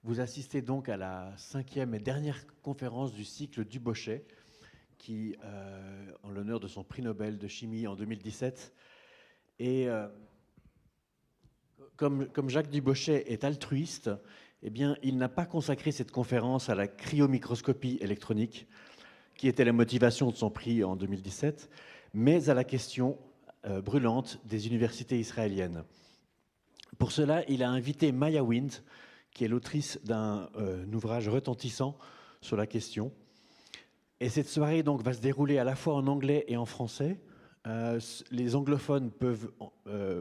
Vous assistez donc à la 5e et dernière conférence du cycle du Bochet, qui, en l'honneur de son prix Nobel de chimie en 2017, et comme Jacques Dubochet est altruiste, eh bien, il n'a pas consacré cette conférence à la cryomicroscopie électronique, qui était la motivation de son prix en 2017, mais à la question brûlante des universités israéliennes. Pour cela, il a invité Maya Wind, qui est l'autrice d'un ouvrage retentissant sur la question. Et cette soirée donc, va se dérouler à la fois en anglais et en français. Les anglophones peuvent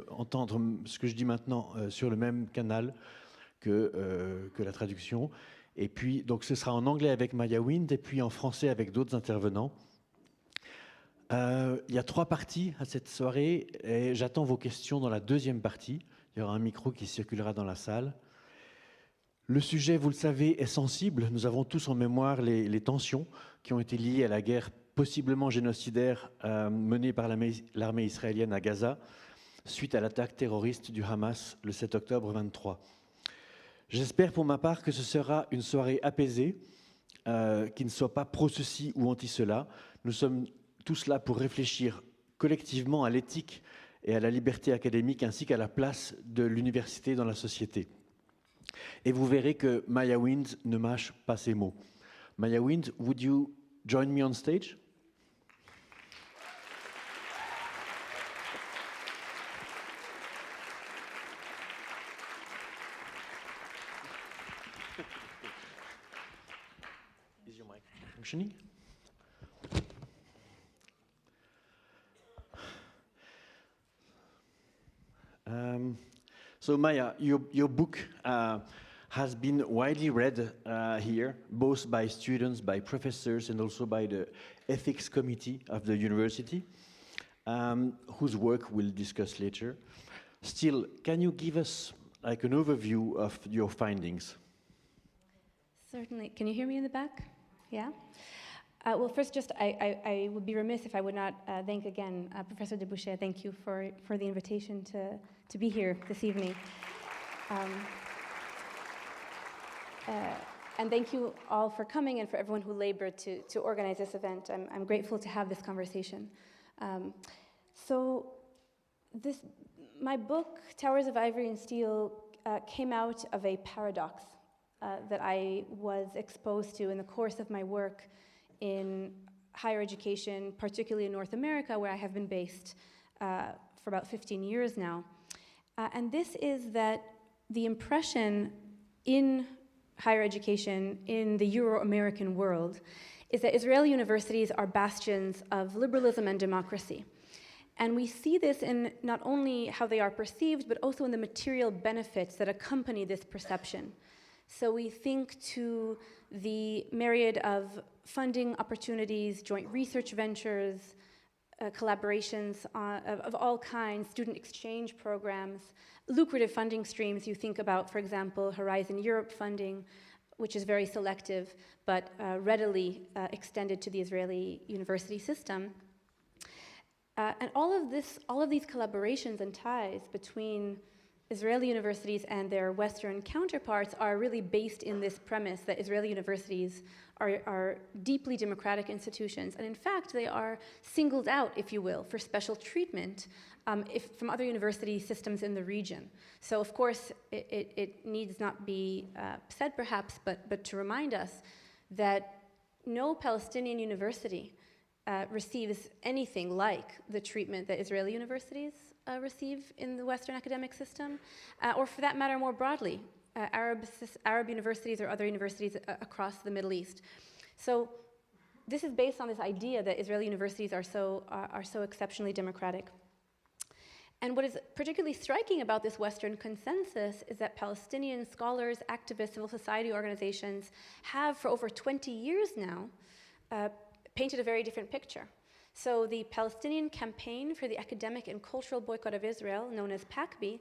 entendre ce que je dis maintenant sur le même canal que la traduction. Et puis, donc, ce sera en anglais avec Maya Wind et puis en français avec d'autres intervenants. Il y a 3 parties à cette soirée et j'attends vos questions dans la 2e partie. Il y aura un micro qui circulera dans la salle. Le sujet, vous le savez, est sensible. Nous avons tous en mémoire les tensions qui ont été liées à la guerre possiblement génocidaire menée par l'armée israélienne à Gaza suite à l'attaque terroriste du Hamas le 7 octobre 23. J'espère pour ma part que ce sera une soirée apaisée, qui ne soit pas pro-ceci ou anti-cela. Nous sommes tous là pour réfléchir collectivement à l'éthique et à la liberté académique ainsi qu'à la place de l'université dans la société. Et vous verrez que Maya Wind ne mâche pas ses mots. Maya Wind, would you join me on stage? Is your mic functioning? So Maya, your book has been widely read here, both by students, by professors, and also by the ethics committee of the university, whose work we'll discuss later. Still, can you give us like an overview of your findings? Certainly. Can you hear me in the back? Yeah? Well, first, just I would be remiss if I would not thank again Professor Dubochet. Thank you for the invitation to be here this evening. And thank you all for coming and for everyone who labored to organize this event. I'm grateful to have this conversation. My book, Towers of Ivory and Steel, came out of a paradox that I was exposed to in the course of my work in higher education, particularly in North America, where I have been based for about 15 years now. And this is that the impression in higher education in the Euro-American world is that Israeli universities are bastions of liberalism and democracy. And we see this in not only how they are perceived, but also in the material benefits that accompany this perception. So we think to the myriad of funding opportunities, joint research ventures, collaborations of all kinds, student exchange programs, lucrative funding streams. You think about, for example, Horizon Europe funding, which is very selective, but readily extended to the Israeli university system. And all of these collaborations and ties between Israeli universities and their Western counterparts are really based in this premise that Israeli universities are deeply democratic institutions. And in fact, they are singled out, if you will, for special treatment from other university systems in the region. So of course, it needs not be said perhaps, but to remind us that no Palestinian university receives anything like the treatment that Israeli universities receive in the Western academic system, or for that matter more broadly, Arab universities or other universities across the Middle East. So this is based on this idea that Israeli universities are so exceptionally democratic. And what is particularly striking about this Western consensus is that Palestinian scholars, activists, civil society organizations have for over 20 years now painted a very different picture. So the Palestinian Campaign for the Academic and Cultural Boycott of Israel, known as PACB,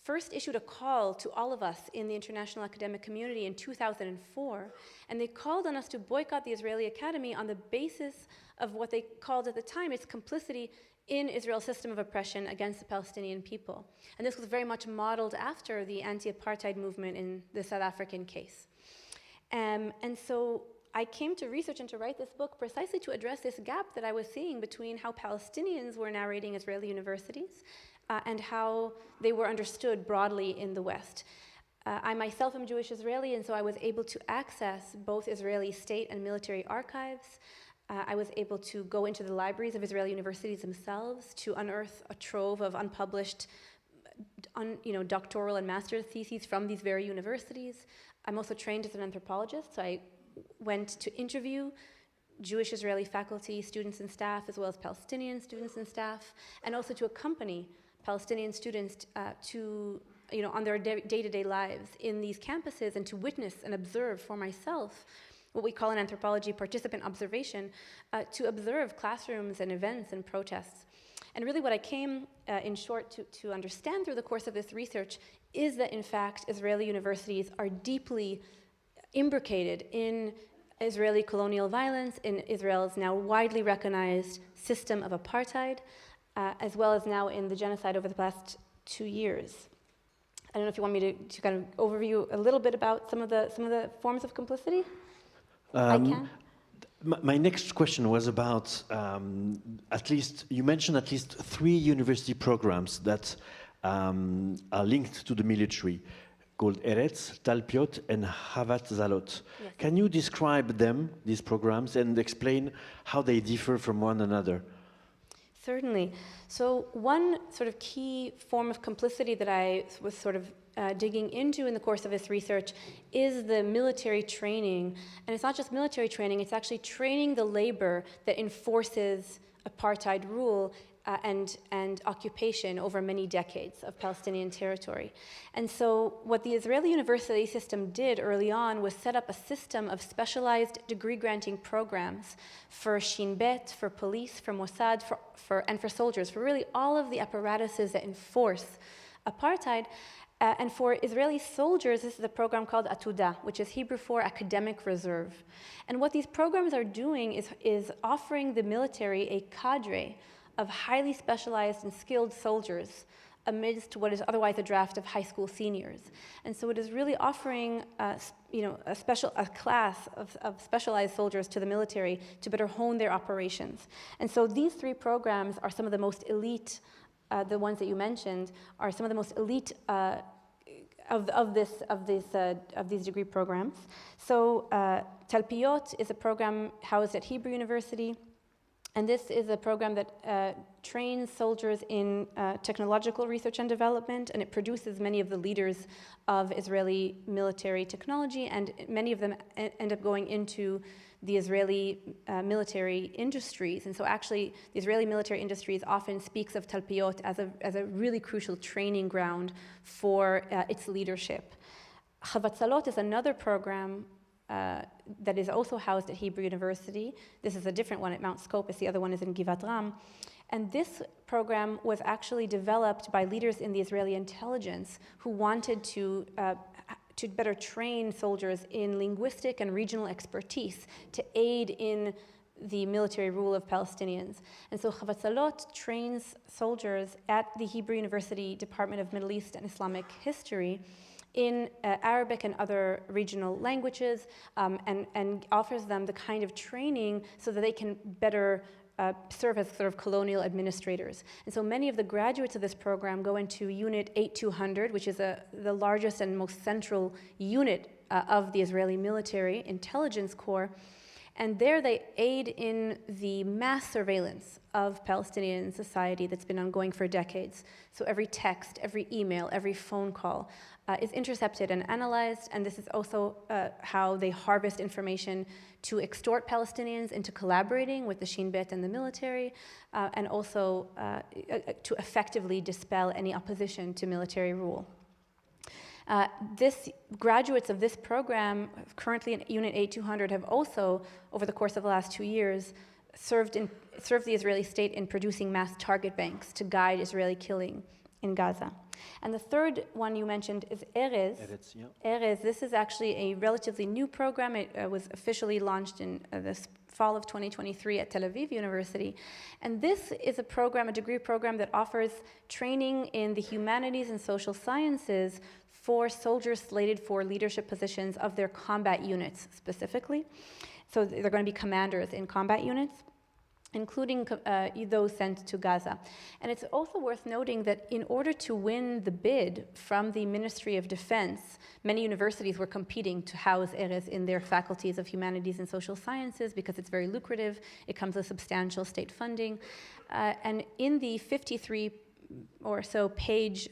first issued a call to all of us in the international academic community in 2004, and they called on us to boycott the Israeli Academy on the basis of what they called at the time its complicity in Israel's system of oppression against the Palestinian people. And this was very much modeled after the anti-apartheid movement in the South African case. And so I came to research and to write this book precisely to address this gap that I was seeing between how Palestinians were narrating Israeli universities and how they were understood broadly in the West. I myself am Jewish Israeli, and so I was able to access both Israeli state and military archives. I was able to go into the libraries of Israeli universities themselves to unearth a trove of unpublished doctoral and master's theses from these very universities. I'm also trained as an anthropologist, so I went to interview Jewish Israeli faculty, students and staff, as well as Palestinian students and staff, and also to accompany Palestinian students on their day-to-day lives in these campuses, and to witness and observe for myself what we call in anthropology participant observation, to observe classrooms and events and protests. And really what I came, in short, to understand through the course of this research is that, in fact, Israeli universities are deeply imbricated in Israeli colonial violence, in Israel's now widely recognized system of apartheid, as well as now in the genocide over the past 2 years. I don't know if you want me to kind of overview a little bit about some of the forms of complicity. I can. My next question was about you mentioned at least 3 university programs that are linked to the military, called Eretz, Talpiot, and Havat Zalot. Yes. Can you describe them, these programs, and explain how they differ from one another? Certainly. So one sort of key form of complicity that I was sort of digging into in the course of this research is the military training. And it's not just military training, it's actually training the labor that enforces apartheid rule and occupation over many decades of Palestinian territory. And so what the Israeli university system did early on was set up a system of specialized degree-granting programs for Shin Bet, for police, for Mossad, and for soldiers, for really all of the apparatuses that enforce apartheid. And for Israeli soldiers, this is a program called Atuda, which is Hebrew for academic reserve. And what these programs are doing is offering the military a cadre of highly specialized and skilled soldiers amidst what is otherwise a draft of high school seniors. And so it is really offering a class of specialized soldiers to the military to better hone their operations. And so these 3 programs are some of the most elite, the ones that you mentioned, are some of the most elite of these degree programs. So Talpiot is a program housed at Hebrew University. And this is a program that trains soldiers in technological research and development, and it produces many of the leaders of Israeli military technology, and many of them end up going into the Israeli military industries. And so actually, the Israeli military industries often speaks of Talpiot as a really crucial training ground for its leadership. Havat Zalot is another program that is also housed at Hebrew University. This is a different one at Mount Scopus. The other one is in Givat Ram. And this program was actually developed by leaders in the Israeli intelligence who wanted to better train soldiers in linguistic and regional expertise to aid in the military rule of Palestinians. And so Havat Zalot trains soldiers at the Hebrew University Department of Middle East and Islamic History in Arabic and other regional languages, and offers them the kind of training so that they can better serve as sort of colonial administrators. And so many of the graduates of this program go into Unit 8200, which is the largest and most central unit of the Israeli military intelligence corps. And there they aid in the mass surveillance of Palestinian society that's been ongoing for decades. So every text, every email, every phone call is intercepted and analyzed, and this is also how they harvest information to extort Palestinians into collaborating with the Shin Bet and the military, and also to effectively dispel any opposition to military rule. Graduates of this program, currently in Unit 8200, have also, over the course of the last 2 years, served the Israeli state in producing mass target banks to guide Israeli killing in Gaza. And the third one you mentioned is Erez. Eretz, yeah. Erez, this is actually a relatively new program. It was officially launched in this fall of 2023 at Tel Aviv University. And this is a program, a degree program that offers training in the humanities and social sciences for soldiers slated for leadership positions of their combat units specifically. So they're going to be commanders in combat units, including those sent to Gaza. And it's also worth noting that in order to win the bid from the Ministry of Defense, many universities were competing to house Erez in their faculties of humanities and social sciences because it's very lucrative. It comes with substantial state funding. And in the 53 or so page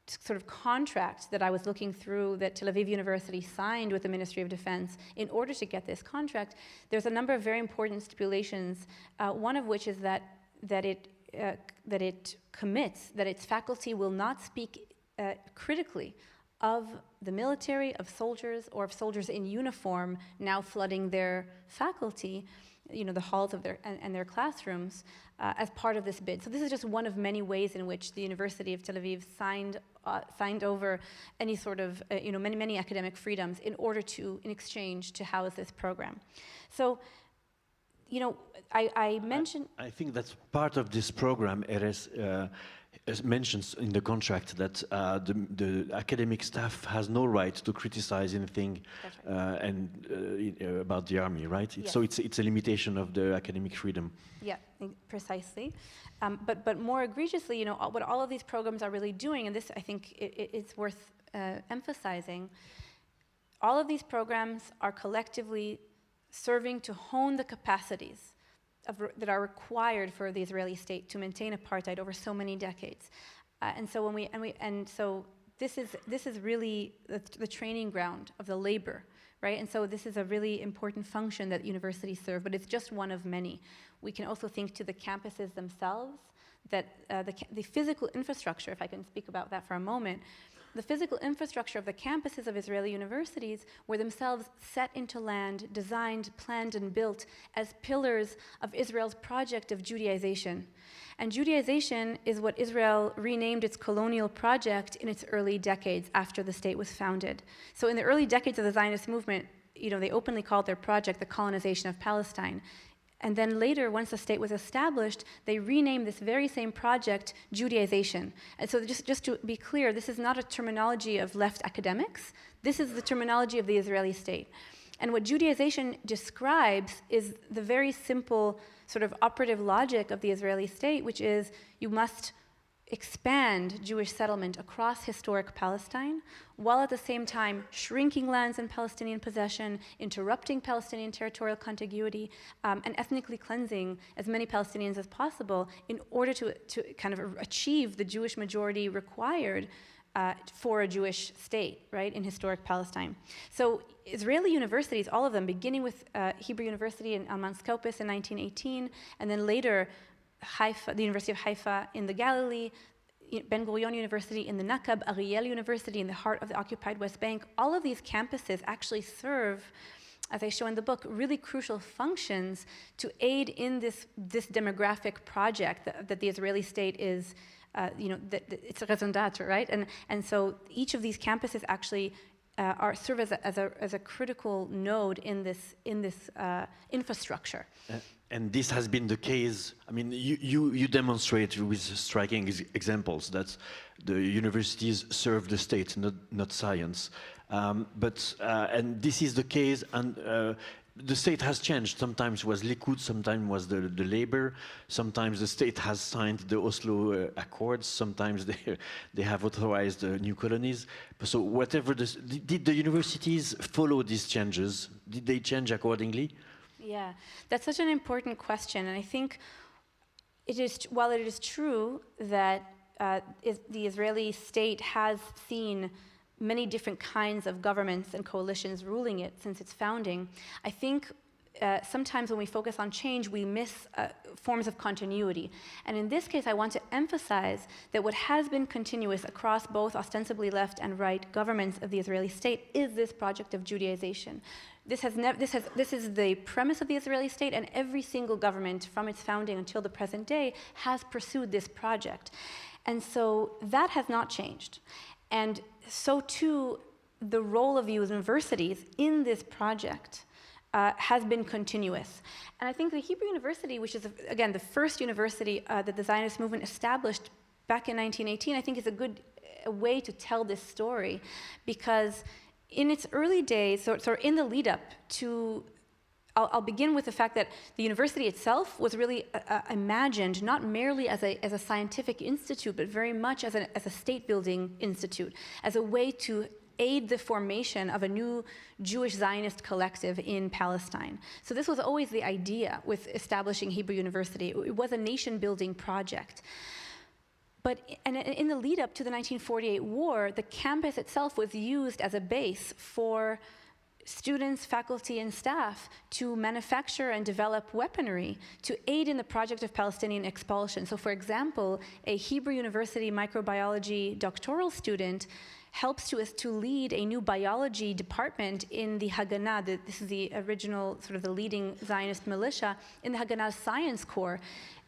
sort of contract that I was looking through that Tel Aviv University signed with the Ministry of Defense in order to get this contract, there's a number of very important stipulations, one of which is that it commits that its faculty will not speak critically of the military, of soldiers, or of soldiers in uniform now flooding their faculty, the halls of their classrooms, as part of this bid. So this is just one of many ways in which the University of Tel Aviv signed over any sort of, many academic freedoms in exchange to house this program. So, I mentioned... I think that's part of this program, Erez mentions in the contract that the academic staff has no right to criticize anything about the army, right? Yes. So it's a limitation of the academic freedom. Yeah, precisely. But more egregiously, what all of these programs are really doing, and this I think it's worth emphasizing, all of these programs are collectively serving to hone the capacities that are required for the Israeli state to maintain apartheid over so many decades, and so this is really the training ground of the labor, right? And so this is a really important function that universities serve, but it's just one of many. We can also think to the campuses themselves, that the physical infrastructure, if I can speak about that for a moment. The physical infrastructure of the campuses of Israeli universities were themselves set into land, designed, planned, and built as pillars of Israel's project of Judaization. And Judaization is what Israel renamed its colonial project in its early decades after the state was founded. So in the early decades of the Zionist movement, they openly called their project the colonization of Palestine. And then later, once the state was established, they renamed this very same project Judaization. And so just to be clear, this is not a terminology of left academics. This is the terminology of the Israeli state. And what Judaization describes is the very simple sort of operative logic of the Israeli state, which is you must expand Jewish settlement across historic Palestine, while at the same time shrinking lands in Palestinian possession, interrupting Palestinian territorial contiguity, and ethnically cleansing as many Palestinians as possible in order to kind of achieve the Jewish majority required for a Jewish state, right, in historic Palestine. So Israeli universities, all of them, beginning with Hebrew University in Alman Skopis in 1918, and then later Haifa, the University of Haifa in the Galilee, Ben Gurion University in the Nakab, Ariel University in the heart of the occupied West Bank, all of these campuses actually serve, as I show in the book, really crucial functions to aid in this demographic project that the Israeli state is, it's a raison d'être, right? And so each of these campuses actually serve as a critical node in this infrastructure. And this has been the case. I mean, you demonstrate with striking examples that the universities serve the state, not science. And this is the case, and the state has changed. Sometimes it was Likud, sometimes it was the labor, sometimes the state has signed the Oslo Accords, sometimes they have authorized new colonies. So whatever did the universities follow these changes? Did they change accordingly? Yeah, that's such an important question, and I think while it is true that the Israeli state has seen many different kinds of governments and coalitions ruling it since its founding, I think sometimes when we focus on change, we miss forms of continuity. And in this case, I want to emphasize that what has been continuous across both ostensibly left and right governments of the Israeli state is this project of Judaization. This is the premise of the Israeli state, and every single government from its founding until the present day has pursued this project. And so that has not changed. And so too, the role of the universities in this project has been continuous. And I think the Hebrew University, which is, again, the first university that the Zionist movement established back in 1918, I think is a good way to tell this story, because in its early days, so in the lead up to, I'll begin with the fact that the university itself was really imagined not merely as a scientific institute, but very much as a state-building institute, as a way to aid the formation of a new Jewish Zionist collective in Palestine. So this was always the idea with establishing Hebrew University. It was a nation-building project. But in the lead up to the 1948 war, the campus itself was used as a base for students, faculty, and staff to manufacture and develop weaponry to aid in the project of Palestinian expulsion. So for example, a Hebrew University microbiology doctoral student helps to lead a new biology department in the Haganah. This is the original, sort of the leading Zionist militia in the Haganah Science Corps.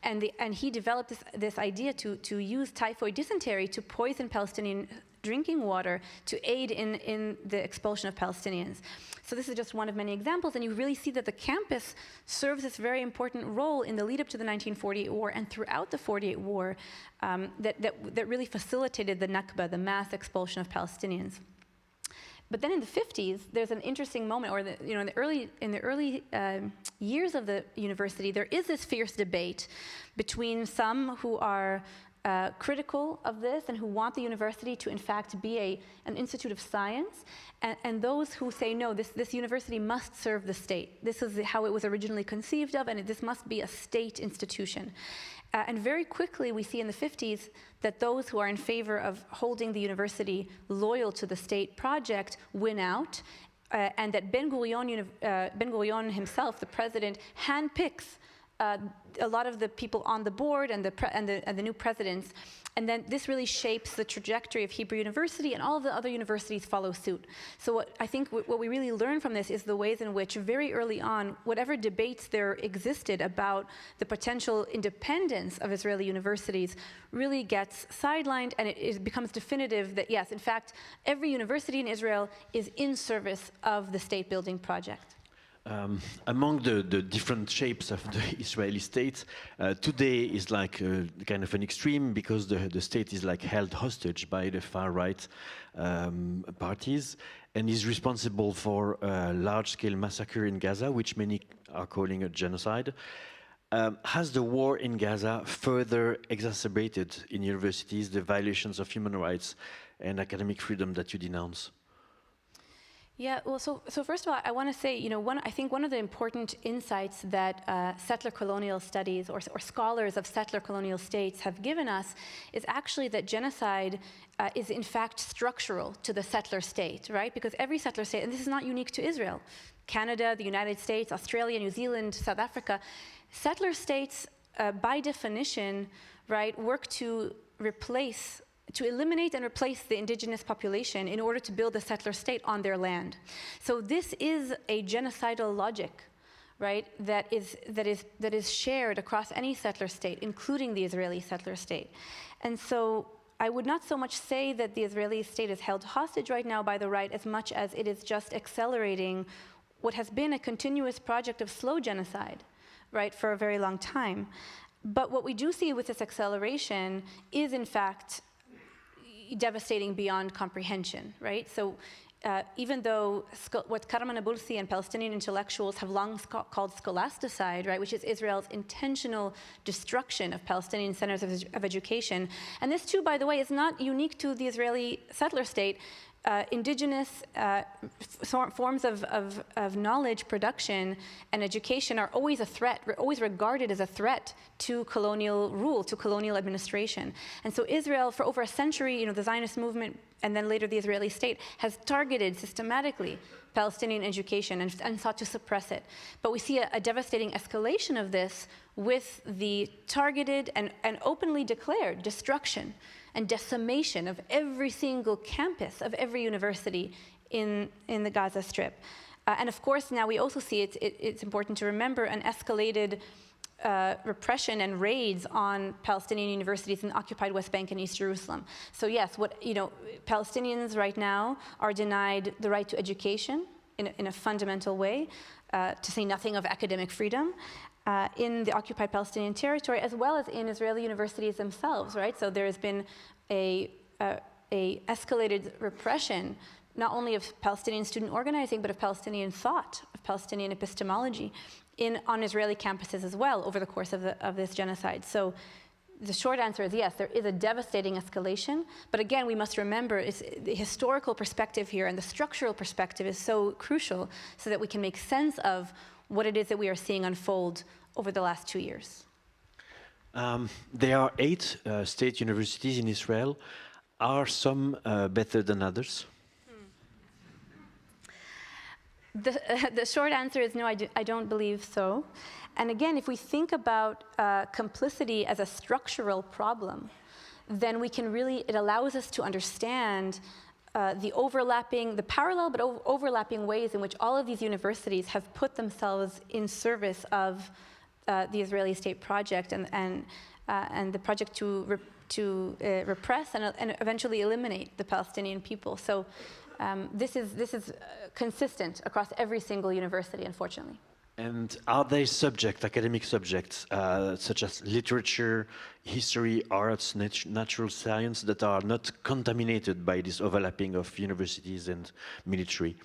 And he developed this idea to use typhoid dysentery to poison Palestinian drinking water to aid in the expulsion of Palestinians. So this is just one of many examples, and you really see that the campus serves this very important role in the lead up to the 1948 war and throughout the 48 war that really facilitated the Nakba, the mass expulsion of Palestinians. But then in the 50s, there's an interesting moment, or in the early years of the university, there is this fierce debate between some who are critical of this and who want the university to, in fact, be an institute of science, and those who say, no, this university must serve the state. This is how it was originally conceived of, and this must be a state institution. And very quickly, we see in the 50s that those who are in favor of holding the university loyal to the state project win out, and that Ben Gurion himself, the president, handpicks a lot of the people on the board and the new presidents, and then this really shapes the trajectory of Hebrew University, and all of the other universities follow suit. So what we really learn from this is the ways in which very early on, whatever debates there existed about the potential independence of Israeli universities really gets sidelined, and it becomes definitive that yes, in fact, every university in Israel is in service of the state-building project. Among the different shapes of the Israeli state, today is like kind of an extreme, because the state is like held hostage by the far-right parties and is responsible for a large-scale massacre in Gaza, which many are calling a genocide. Has the war in Gaza further exacerbated in universities the violations of human rights and academic freedom that you denounce? Yeah, well, so first of all, I want to say, I think one of the important insights that settler colonial studies or scholars of settler colonial states have given us is actually that genocide is in fact structural to the settler state, right? Because every settler state, and this is not unique to Israel, Canada, the United States, Australia, New Zealand, South Africa, settler states, by definition, right, work to eliminate and replace the indigenous population in order to build a settler state on their land. So this is a genocidal logic, right, that is shared across any settler state, including the Israeli settler state. And so I would not so much say that the Israeli state is held hostage right now by the right as much as it is just accelerating what has been a continuous project of slow genocide, right, for a very long time. But what we do see with this acceleration is, in fact, devastating beyond comprehension, right? So even though what Karaman Abulsi and Palestinian intellectuals have long called scholasticide, right, which is Israel's intentional destruction of Palestinian centers of education, and this too, by the way, is not unique to the Israeli settler state. Indigenous forms of knowledge production and education are always a threat, always regarded as a threat to colonial rule, to colonial administration. And so Israel, for over a century, the Zionist movement and then later the Israeli state has targeted systematically Palestinian education and sought to suppress it. But we see a devastating escalation of this with the targeted and openly declared destruction and decimation of every single campus of every university in the Gaza Strip. And of course, now we also see it's important to remember an escalated repression and raids on Palestinian universities in the occupied West Bank and East Jerusalem. So yes, Palestinians right now are denied the right to education in a fundamental way, to say nothing of academic freedom, in the occupied Palestinian territory, as well as in Israeli universities themselves, right? So there has been a escalated repression, not only of Palestinian student organizing, but of Palestinian thought, of Palestinian epistemology, on Israeli campuses as well over the course of this genocide. So the short answer is yes, there is a devastating escalation, but again, we must remember the historical perspective here and the structural perspective is so crucial so that we can make sense of what it is that we are seeing unfold over the last 2 years. There are 8 state universities in Israel. Are some better than others? The short answer is no, I don't believe so. And again, if we think about complicity as a structural problem, then it allows us to understand the parallel but overlapping ways in which all of these universities have put themselves in service of the Israeli state project and the project to repress and eventually eliminate the Palestinian people. So this is consistent across every single university, unfortunately. And are they academic subjects, such as literature, history, arts, natural science, that are not contaminated by this overlapping of universities and military?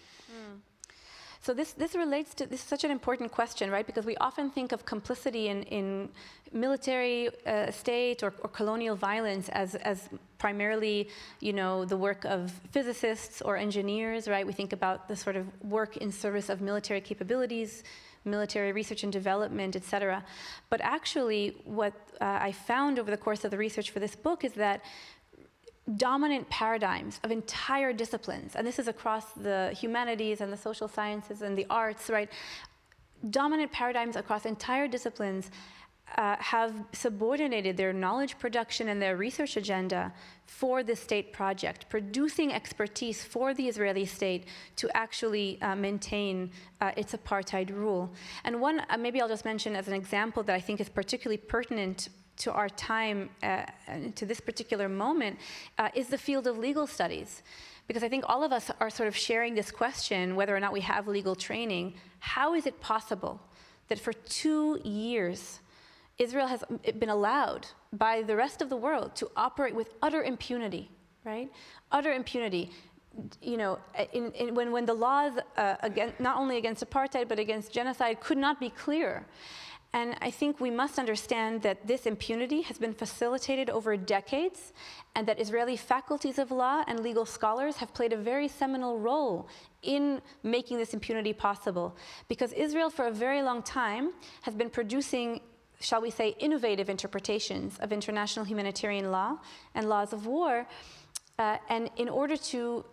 So this is such an important question, right? Because we often think of complicity in military state or colonial violence as primarily, the work of physicists or engineers, right? We think about the sort of work in service of military capabilities, military research and development, et cetera. But actually, what I found over the course of the research for this book is that dominant paradigms of entire disciplines, and this is across the humanities and the social sciences and the arts, right? Dominant paradigms across entire disciplines have subordinated their knowledge production and their research agenda for the state project, producing expertise for the Israeli state to actually maintain its apartheid rule. And one, maybe I'll just mention as an example that I think is particularly pertinent to our time, to this particular moment, is the field of legal studies. Because I think all of us are sort of sharing this question, whether or not we have legal training. How is it possible that for 2 years, Israel has been allowed by the rest of the world to operate with utter impunity, right? Utter impunity. When the laws, not only against apartheid, but against genocide could not be clearer. And I think we must understand that this impunity has been facilitated over decades, and that Israeli faculties of law and legal scholars have played a very seminal role in making this impunity possible. Because Israel, for a very long time, has been producing, shall we say, innovative interpretations of international humanitarian law and laws of war, and in order to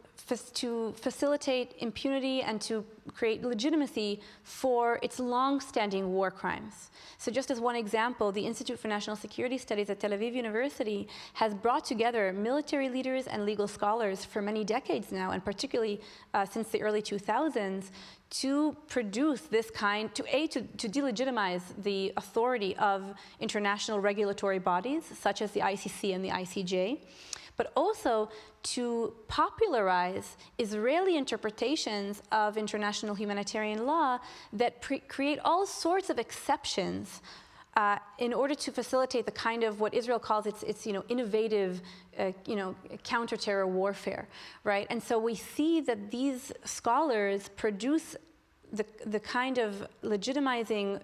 facilitate impunity and to create legitimacy for its long-standing war crimes. So just as one example, the Institute for National Security Studies at Tel Aviv University has brought together military leaders and legal scholars for many decades now, and particularly since the early 2000s, to produce this kind, to delegitimize the authority of international regulatory bodies, such as the ICC and the ICJ, but also to popularize Israeli interpretations of international humanitarian law that create all sorts of exceptions in order to facilitate the kind of what Israel calls its innovative counter-terror warfare, right? And so we see that these scholars produce the kind of legitimizing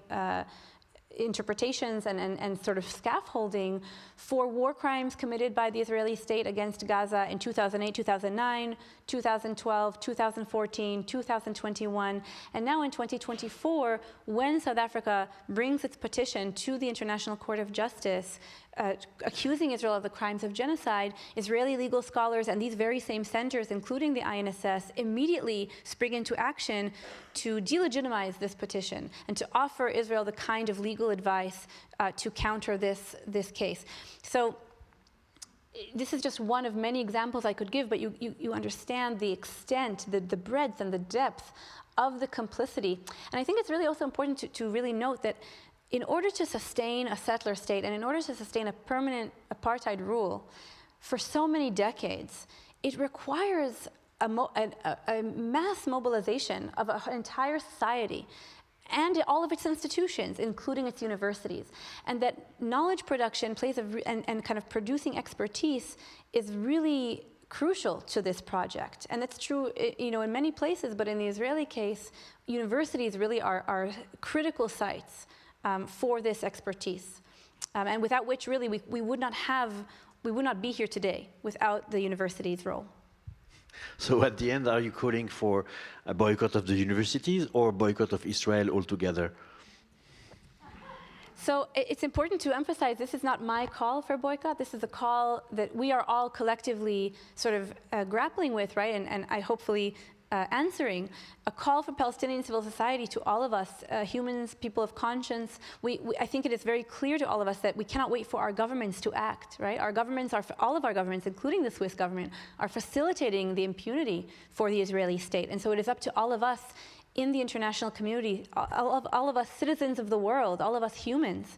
interpretations and sort of scaffolding for war crimes committed by the Israeli state against Gaza in 2008, 2009, 2012, 2014, 2021, and now in 2024, when South Africa brings its petition to the International Court of Justice accusing Israel of the crimes of genocide, Israeli legal scholars and these very same centers, including the INSS, immediately spring into action to delegitimize this petition and to offer Israel the kind of legal advice to counter this case. So this is just one of many examples I could give, but you understand the extent, the breadth and the depth of the complicity. And I think it's really also important to really note that in order to sustain a settler state and in order to sustain a permanent apartheid rule for so many decades, it requires a mass mobilization of an entire society and all of its institutions, including its universities. And that knowledge production plays and kind of producing expertise is really crucial to this project. And that's true, you know, in many places, but in the Israeli case, universities really are critical sites for this expertise, and without which really we would not be here today without the university's role. So at the end, are you calling for a boycott of the universities or boycott of Israel altogether? So it's important to emphasize this is not my call for boycott. This is a call that we are all collectively sort of grappling with, right? And I hopefully answering a call for Palestinian civil society to all of us, humans, people of conscience. I think it is very clear to all of us that we cannot wait for our governments to act, right? Our governments all of our governments, including the Swiss government, are facilitating the impunity for the Israeli state. And so it is up to all of us in the international community, all of us citizens of the world, all of us humans,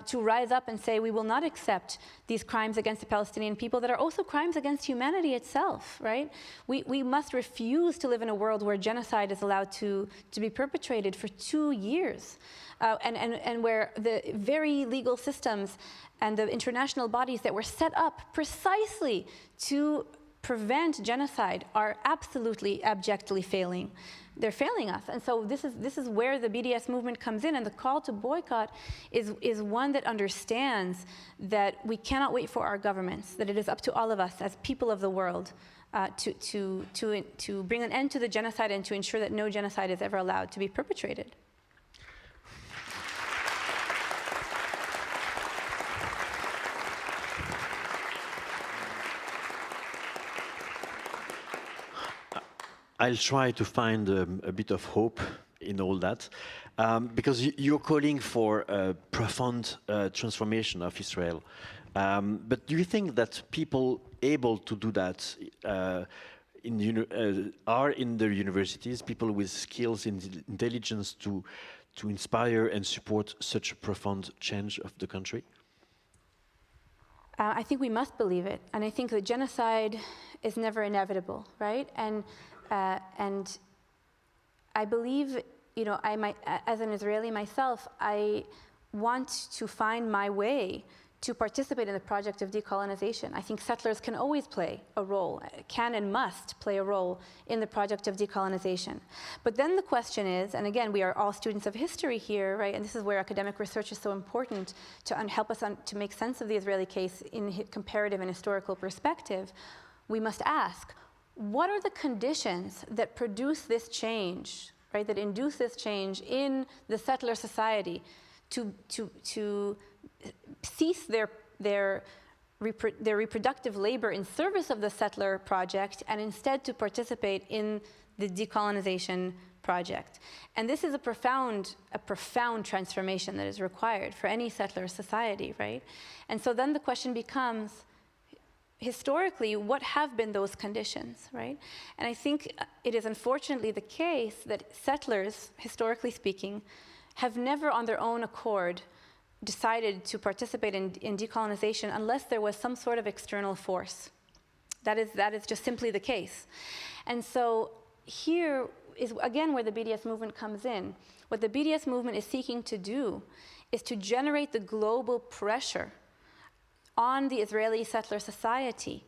to rise up and say we will not accept these crimes against the Palestinian people that are also crimes against humanity itself, right? We must refuse to live in a world where genocide is allowed to be perpetrated for 2 years, and where the very legal systems and the international bodies that were set up precisely to prevent genocide are absolutely abjectly failing. They're failing us. And so this is where the BDS movement comes in, and the call to boycott is one that understands that we cannot wait for our governments, that it is up to all of us as people of the world to bring an end to the genocide and to ensure that no genocide is ever allowed to be perpetrated. I'll try to find a bit of hope in all that, because you're calling for a profound transformation of Israel. But do you think that people able to do that are in the universities, people with skills and intelligence to inspire and support such a profound change of the country? I think we must believe it. And I think that genocide is never inevitable, right? And I believe, you know, as an Israeli myself, I want to find my way to participate in the project of decolonization. I think settlers can always play a role, can and must play a role in the project of decolonization. But then the question is, and again, we are all students of history here, right? And this is where academic research is so important to help us to make sense of the Israeli case in comparative and historical perspective. We must ask, what are the conditions that produce this change, right? That induce this change in the settler society to cease their reproductive labor in service of the settler project and instead to participate in the decolonization project. And this is a profound transformation that is required for any settler society, right? And so then the question becomes, historically, what have been those conditions, right? And I think it is unfortunately the case that settlers, historically speaking, have never on their own accord decided to participate in decolonization unless there was some sort of external force. That is just simply the case. And so here is, again, where the BDS movement comes in. What the BDS movement is seeking to do is to generate the global pressure on the Israeli settler society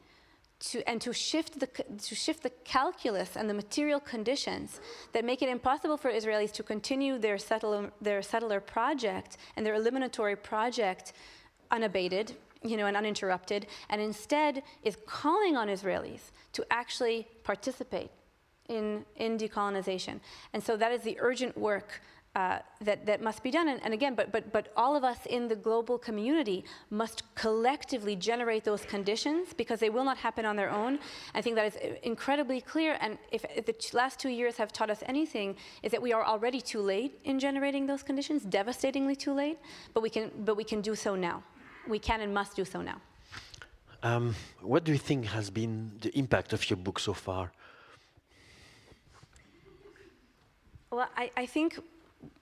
to shift the calculus and the material conditions that make it impossible for Israelis to continue their settler project and their eliminatory project unabated, you know, and uninterrupted, and instead is calling on Israelis to actually participate in decolonization. And so that is the urgent work that must be done. And again, but all of us in the global community must collectively generate those conditions because they will not happen on their own. I think that is incredibly clear. And if the last 2 years have taught us anything, is that we are already too late in generating those conditions, devastatingly too late. But we can do so now. We can and must do so now. What do you think has been the impact of your book so far? Well, I think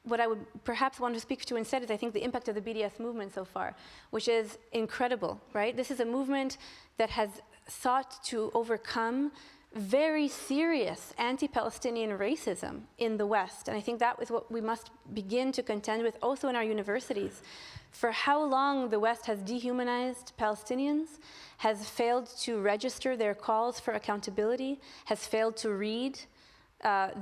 what I would perhaps want to speak to instead is, I think, the impact of the BDS movement so far, which is incredible, right? This is a movement that has sought to overcome very serious anti-Palestinian racism in the West. And I think that is what we must begin to contend with also in our universities. For how long the West has dehumanized Palestinians, has failed to register their calls for accountability, has failed to read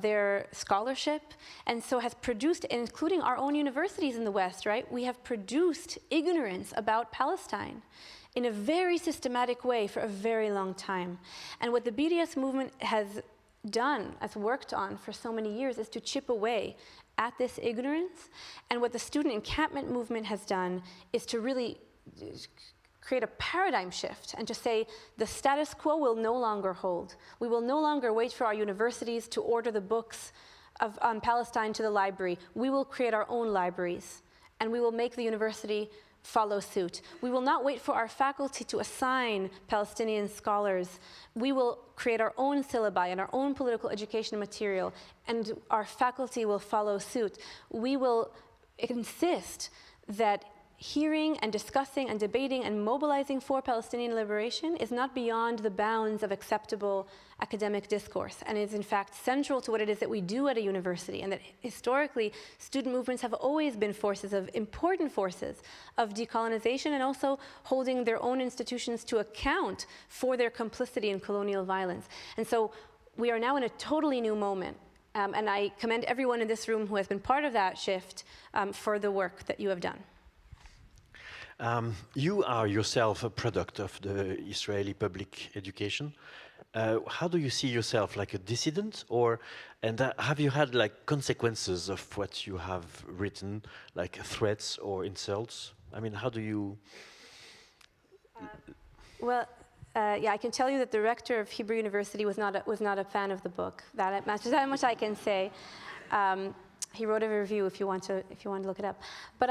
their scholarship, and so has produced, including our own universities in the West, right? We have produced ignorance about Palestine in a very systematic way for a very long time. And what the BDS movement has done, has worked on for so many years, is to chip away at this ignorance. And what the student encampment movement has done is to really create a paradigm shift and to say the status quo will no longer hold. We will no longer wait for our universities to order the books on Palestine to the library. We will create our own libraries, and we will make the university follow suit. We will not wait for our faculty to assign Palestinian scholars. We will create our own syllabi and our own political education material, and our faculty will follow suit. We will insist that hearing and discussing and debating and mobilizing for Palestinian liberation is not beyond the bounds of acceptable academic discourse, and is in fact central to what it is that we do at a university, and that historically student movements have always been important forces of decolonization, and also holding their own institutions to account for their complicity in colonial violence. And so we are now in a totally new moment, and I commend everyone in this room who has been part of that shift for the work that you have done. You are yourself a product of the Israeli public education. How do you see yourself, like a dissident, and have you had like consequences of what you have written, like threats or insults? I mean, how do you? Yeah, I can tell you that the rector of Hebrew University was not a fan of the book. That much I can say. He wrote a review if you want to look it up. But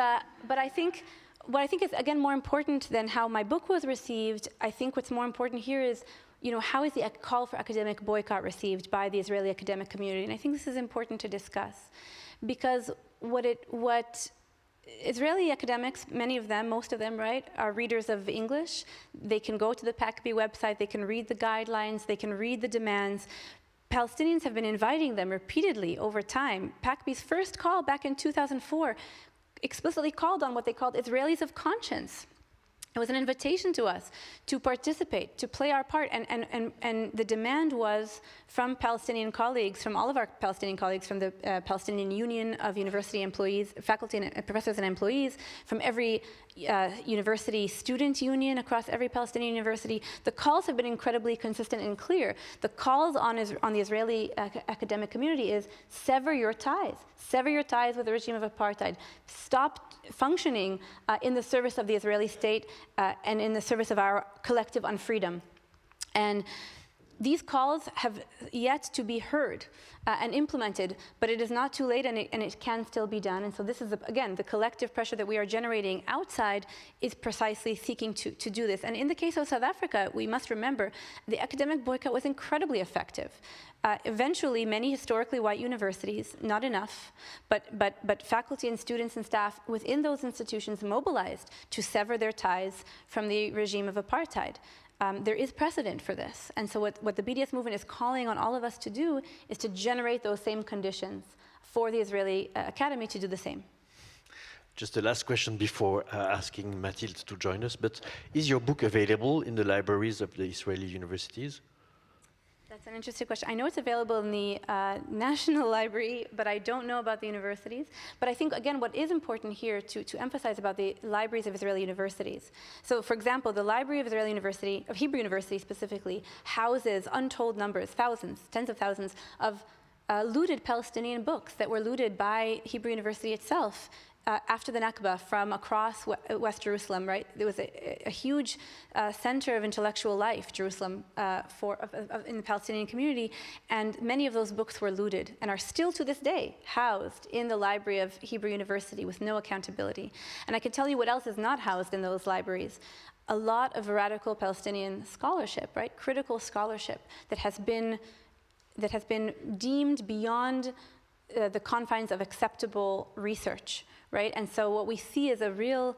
I think. What I think is, again, more important than how my book was received, I think what's more important here is, how is the call for academic boycott received by the Israeli academic community? And I think this is important to discuss, because what Israeli academics, many of them, most of them, right, are readers of English. They can go to the PACB website, they can read the guidelines, they can read the demands. Palestinians have been inviting them repeatedly over time. PACB's first call back in 2004 explicitly called on what they called Israelis of conscience. It was an invitation to us to participate, to play our part, and the demand was from Palestinian colleagues, from all of our Palestinian colleagues, from the Palestinian Union of University Employees, faculty and professors and employees, from every university student union across every Palestinian university. The calls have been incredibly consistent and clear. The calls on the Israeli academic community is sever your ties with the regime of apartheid. Stop functioning in the service of the Israeli state and in the service of our collective unfreedom. And these calls have yet to be heard and implemented, but it is not too late, and it can still be done. And so this is, again, the collective pressure that we are generating outside is precisely seeking to do this. And in the case of South Africa, we must remember the academic boycott was incredibly effective. Eventually, many historically white universities, not enough, but faculty and students and staff within those institutions mobilized to sever their ties from the regime of apartheid. There is precedent for this. And so what the BDS movement is calling on all of us to do is to generate those same conditions for the Israeli Academy to do the same. Just a last question before asking Mathilde to join us, but is your book available in the libraries of the Israeli universities? That's an interesting question. I know it's available in the National Library, but I don't know about the universities. But I think, again, what is important here to emphasize about the libraries of Israeli universities. So, for example, the Library of Israeli University, of Hebrew University specifically, houses untold numbers, thousands, tens of thousands of looted Palestinian books that were looted by Hebrew University itself. After the Nakba, from across West Jerusalem, right? There was a huge center of intellectual life, Jerusalem, in the Palestinian community, and many of those books were looted and are still to this day housed in the library of Hebrew University with no accountability. And I can tell you what else is not housed in those libraries. A lot of radical Palestinian scholarship, right? Critical scholarship that has been deemed beyond the confines of acceptable research, right? And so what we see is a real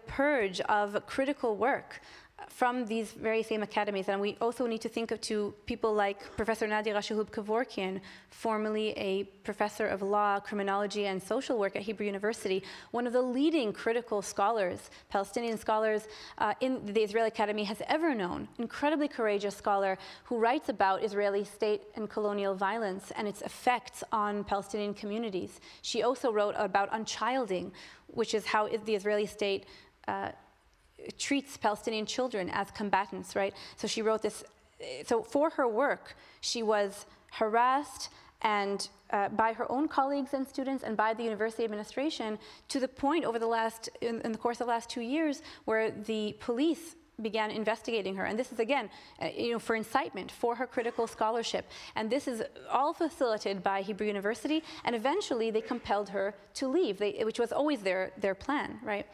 purge of critical work from these very same academies. And we also need to think of to people like Professor Nadia Shahub-Kevorkian, formerly a professor of law, criminology, and social work at Hebrew University, one of the leading critical scholars, Palestinian scholars in the Israeli Academy has ever known, incredibly courageous scholar who writes about Israeli state and colonial violence and its effects on Palestinian communities. She also wrote about unchilding, which is how the Israeli state treats Palestinian children as combatants, right? So she wrote this. So for her work, she was harassed and by her own colleagues and students and by the university administration to the point over the in the course of the last 2 years where the police began investigating her. And this is, again, for incitement, for her critical scholarship. And this is all facilitated by Hebrew University. And eventually, they compelled her to leave, which was always their plan, right?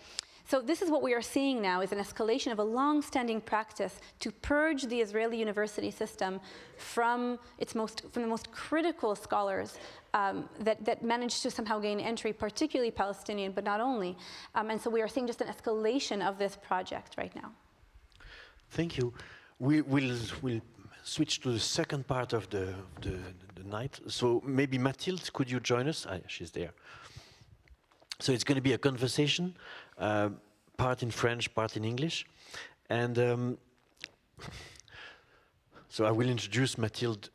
So this is what we are seeing now, is an escalation of a long-standing practice to purge the Israeli university system from the most critical scholars that managed to somehow gain entry, particularly Palestinian, but not only. And so we are seeing just an escalation of this project right now. Thank you. We'll switch to the second part of the night. So maybe Mathilde, could you join us? She's there. So it's going to be a conversation, part in French, part in English. And so I will introduce Mathilde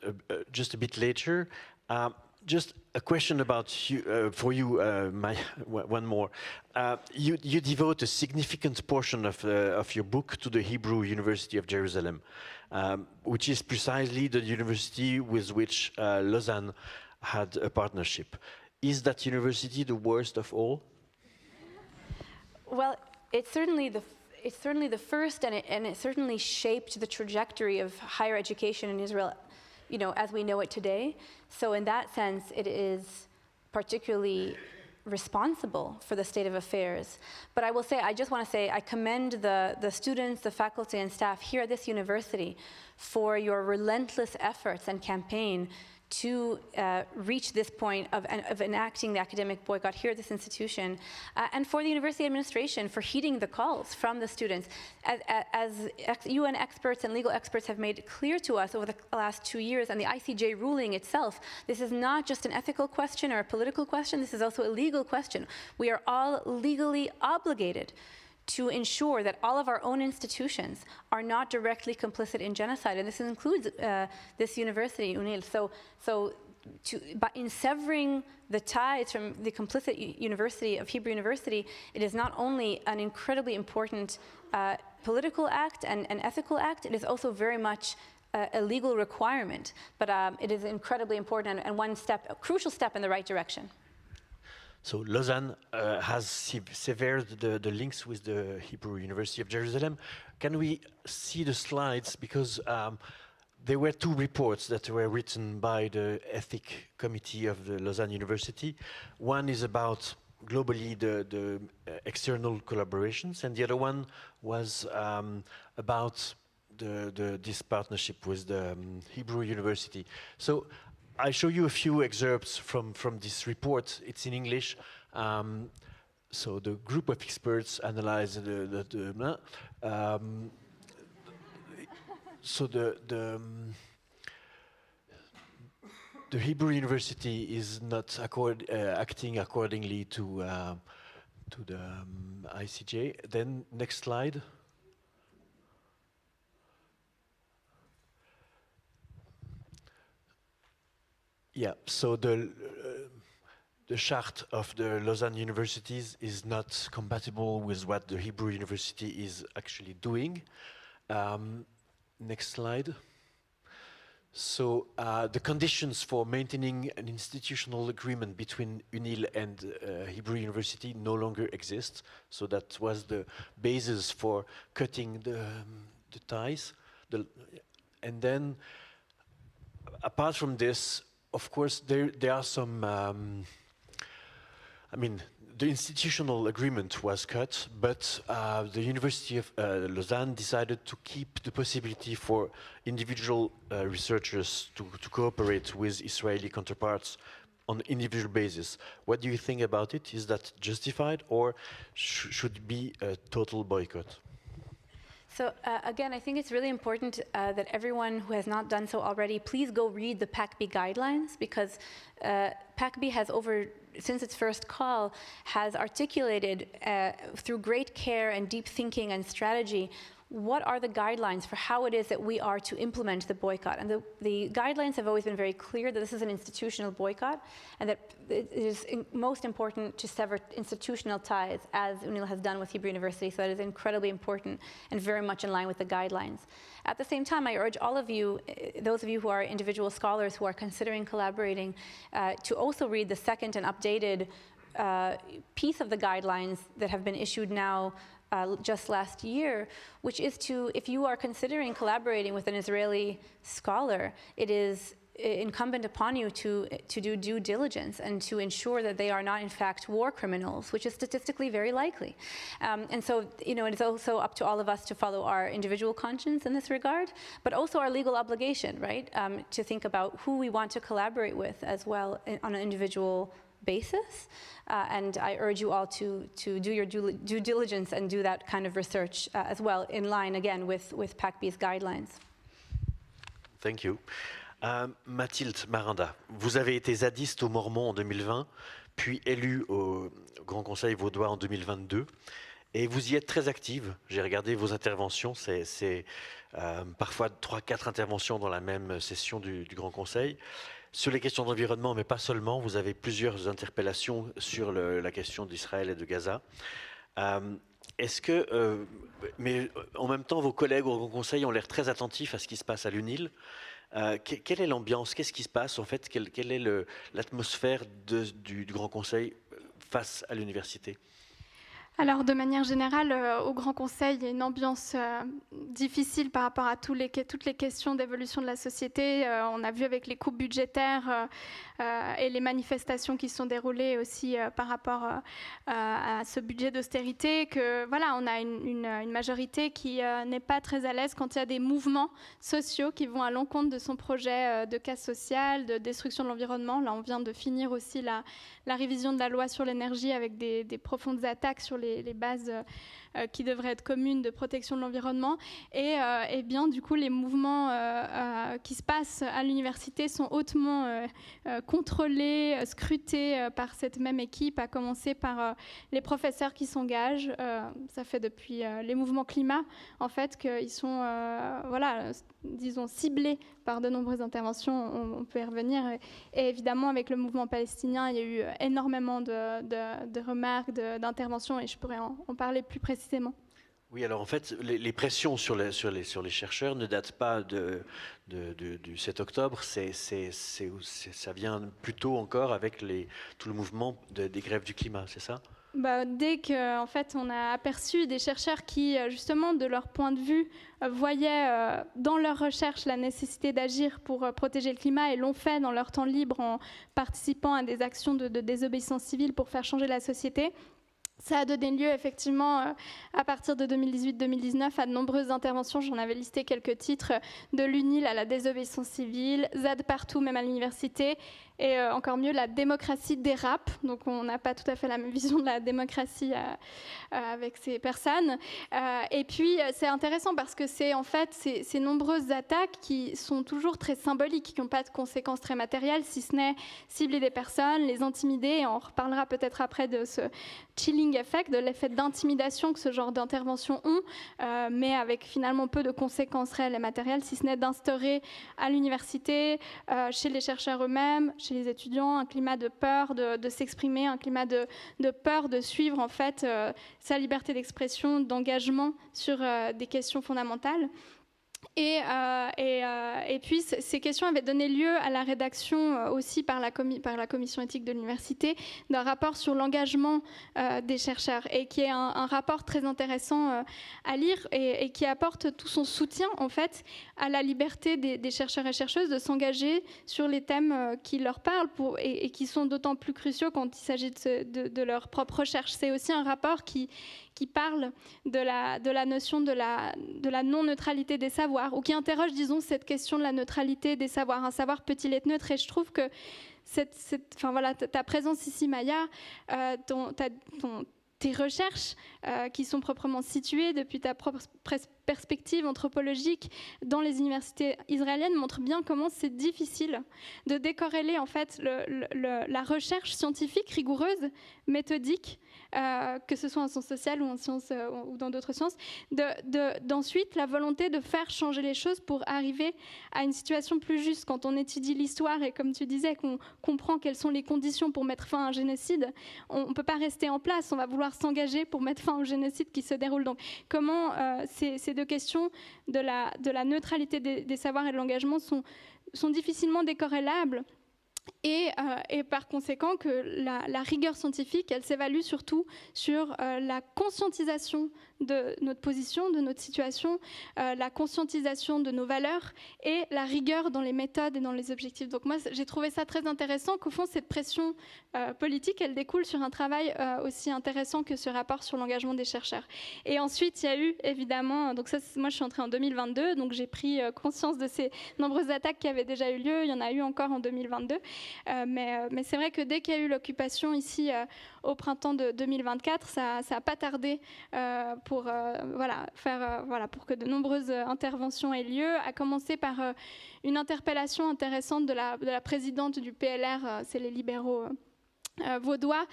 just a bit later. Just a question about you, for you, one more. You devote a significant portion of your book to the Hebrew University of Jerusalem, which is precisely the university with which Lausanne had a partnership. Is that university the worst of all? Well, it's certainly the first, and it certainly shaped the trajectory of higher education in Israel, as we know it today. So in that sense, it is particularly responsible for the state of affairs. But I will say, I just want to say, I commend the students, the faculty, and staff here at this university for your relentless efforts and campaign to reach this point of enacting the academic boycott here at this institution, and for the university administration for heeding the calls from the students. As UN experts and legal experts have made clear to us over the last 2 years, and the ICJ ruling itself, this is not just an ethical question or a political question, this is also a legal question. We are all legally obligated to ensure that all of our own institutions are not directly complicit in genocide, and this includes this university, UNIL. But in severing the ties from the complicit university of Hebrew University, it is not only an incredibly important political act and an ethical act, it is also very much a legal requirement. But it is incredibly important and a crucial step in the right direction. So Lausanne has severed the links with the Hebrew University of Jerusalem. Can we see the slides? Because there were 2 reports that were written by the Ethic Committee of the Lausanne University. One is about globally the external collaborations, and the other one was about this partnership with the Hebrew University. So I show you a few excerpts from this report. It's in English. So the group of experts analyzed so the Hebrew University is not acting accordingly to the ICJ. Then next slide. Yeah, so the chart of the Lausanne universities is not compatible with what the Hebrew University is actually doing. Next slide. So the conditions for maintaining an institutional agreement between UNIL and Hebrew University no longer exist. So that was the basis for cutting the ties. And then, apart from this, of course, there are some, the institutional agreement was cut, but the University of Lausanne decided to keep the possibility for individual researchers to cooperate with Israeli counterparts on an individual basis. What do you think about it? Is that justified, or should it be a total boycott? So again, I think it's really important that everyone who has not done so already, please go read the PACB guidelines, because PACB has since its first call, has articulated through great care and deep thinking and strategy what are the guidelines for how it is that we are to implement the boycott. And the guidelines have always been very clear that this is an institutional boycott, and that it is most important to sever institutional ties, as UNIL has done with Hebrew University. So that is incredibly important and very much in line with the guidelines. At the same time, I urge all of you, those of you who are individual scholars who are considering collaborating, to also read the second and updated piece of the guidelines that have been issued now just last year, which is to, if you are considering collaborating with an Israeli scholar, it is incumbent upon you to do due diligence and to ensure that they are not in fact war criminals, which is statistically very likely. And so, it is also up to all of us to follow our individual conscience in this regard, but also our legal obligation, right? To think about who we want to collaborate with as well on an individual basis. And I urge you all to do your due diligence and do that kind of research as well, in line again with PACB's guidelines. Thank you. Mathilde Maranda, vous avez été zadiste aux Mormons en 2020, puis élue au Grand Conseil vaudois en 2022, et vous y êtes très active. J'ai regardé vos interventions, c'est parfois 3-4 interventions dans la même session du Grand Conseil. Sur les questions d'environnement, mais pas seulement, vous avez plusieurs interpellations sur la question d'Israël et de Gaza. Est-ce que, mais en même temps, vos collègues au Grand Conseil ont l'air très attentifs à ce qui se passe à l'UNIL. Quelle est l'ambiance? Qu'est-ce qui se passe en fait? Quelle est l'atmosphère du Grand Conseil face à l'université? Alors, de manière générale, au Grand Conseil, il y a une ambiance difficile par rapport à toutes les questions d'évolution de la société. On a vu avec les coupes budgétaires et les manifestations qui se sont déroulées aussi par rapport à ce budget d'austérité que, voilà, on a une majorité qui n'est pas très à l'aise quand il y a des mouvements sociaux qui vont à l'encontre de son projet de casse sociale, de destruction de l'environnement. Là, on vient de finir aussi la révision de la loi sur l'énergie avec des profondes attaques sur les bases qui devraient être communes de protection de l'environnement. Et bien, du coup, les mouvements qui se passent à l'université sont hautement contrôlés, scrutés par cette même équipe, à commencer par les professeurs qui s'engagent. Ça fait depuis les mouvements climat, en fait, qu'ils sont, voilà, disons, ciblés par de nombreuses interventions. On peut y revenir. Et évidemment, avec le mouvement palestinien, il y a eu énormément de remarques, d'interventions, et je pourrais en parler plus précisément. Oui, alors en fait, les pressions sur les chercheurs ne datent pas du 7 octobre, ça vient plus tôt encore avec tout le mouvement des grèves du climat, c'est ça? Dès qu'en fait, on a aperçu des chercheurs qui, justement, de leur point de vue, voyaient dans leur recherche la nécessité d'agir pour protéger le climat, et l'ont fait dans leur temps libre en participant à des actions de désobéissance civile pour faire changer la société. Ça a donné lieu effectivement à partir de 2018-2019 à de nombreuses interventions. J'en avais listé quelques titres, de l'UNIL à la désobéissance civile, ZAD partout, même à l'université, et encore mieux, la démocratie dérape. Donc on n'a pas tout à fait la même vision de la démocratie avec ces personnes. Et puis c'est intéressant parce que c'est en fait ces nombreuses attaques qui sont toujours très symboliques, qui n'ont pas de conséquences très matérielles, si ce n'est cibler des personnes, les intimider. Et on reparlera peut-être après de ce chilling effect, de l'effet d'intimidation que ce genre d'interventions ont, mais avec finalement peu de conséquences réelles et matérielles, si ce n'est d'instaurer à l'université, chez les chercheurs eux-mêmes, chez les étudiants, un climat de peur de s'exprimer, un climat de peur de suivre en fait sa liberté d'expression, d'engagement sur des questions fondamentales. Et puis, ces questions avaient donné lieu à la rédaction aussi par la commission éthique de l'université d'un rapport sur l'engagement des chercheurs, et qui est un rapport très intéressant à lire et qui apporte tout son soutien en fait à la liberté des chercheurs et chercheuses de s'engager sur les thèmes qui leur parlent et qui sont d'autant plus cruciaux quand il s'agit de leur propre recherche. C'est aussi un rapport qui parle de la notion de la non-neutralité des savoirs, ou qui interroge, disons, cette question de la neutralité des savoirs. Un savoir peut-il être neutre? Et je trouve que ta présence ici, Maya, tes recherches qui sont proprement situées depuis ta propre perspective anthropologique dans les universités israéliennes montrent bien comment c'est difficile de décorréler en fait la recherche scientifique rigoureuse, méthodique, que ce soit en sciences sociales ou en sciences ou dans d'autres sciences, d'ensuite la volonté de faire changer les choses pour arriver à une situation plus juste. Quand on étudie l'histoire et comme tu disais, qu'on comprend quelles sont les conditions pour mettre fin à un génocide, on ne peut pas rester en place, on va vouloir s'engager pour mettre fin au génocide qui se déroule. Donc comment ces deux questions de la neutralité des savoirs et de l'engagement sont difficilement décorrélables. Et par conséquent que la rigueur scientifique, elle s'évalue surtout sur la conscientisation de notre position, de notre situation, la conscientisation de nos valeurs et la rigueur dans les méthodes et dans les objectifs. Donc moi, j'ai trouvé ça très intéressant qu'au fond, cette pression politique, elle découle sur un travail aussi intéressant que ce rapport sur l'engagement des chercheurs. Et ensuite, il y a eu évidemment, donc ça, moi je suis entrée en 2022, donc j'ai pris conscience de ces nombreuses attaques qui avaient déjà eu lieu, il y en a eu encore en 2022, mais c'est vrai que dès qu'il y a eu l'occupation ici au printemps de 2024, ça n'a pas tardé pour que de nombreuses interventions aient lieu, à commencer par une interpellation intéressante de la présidente du PLR, c'est les libéraux vaudois,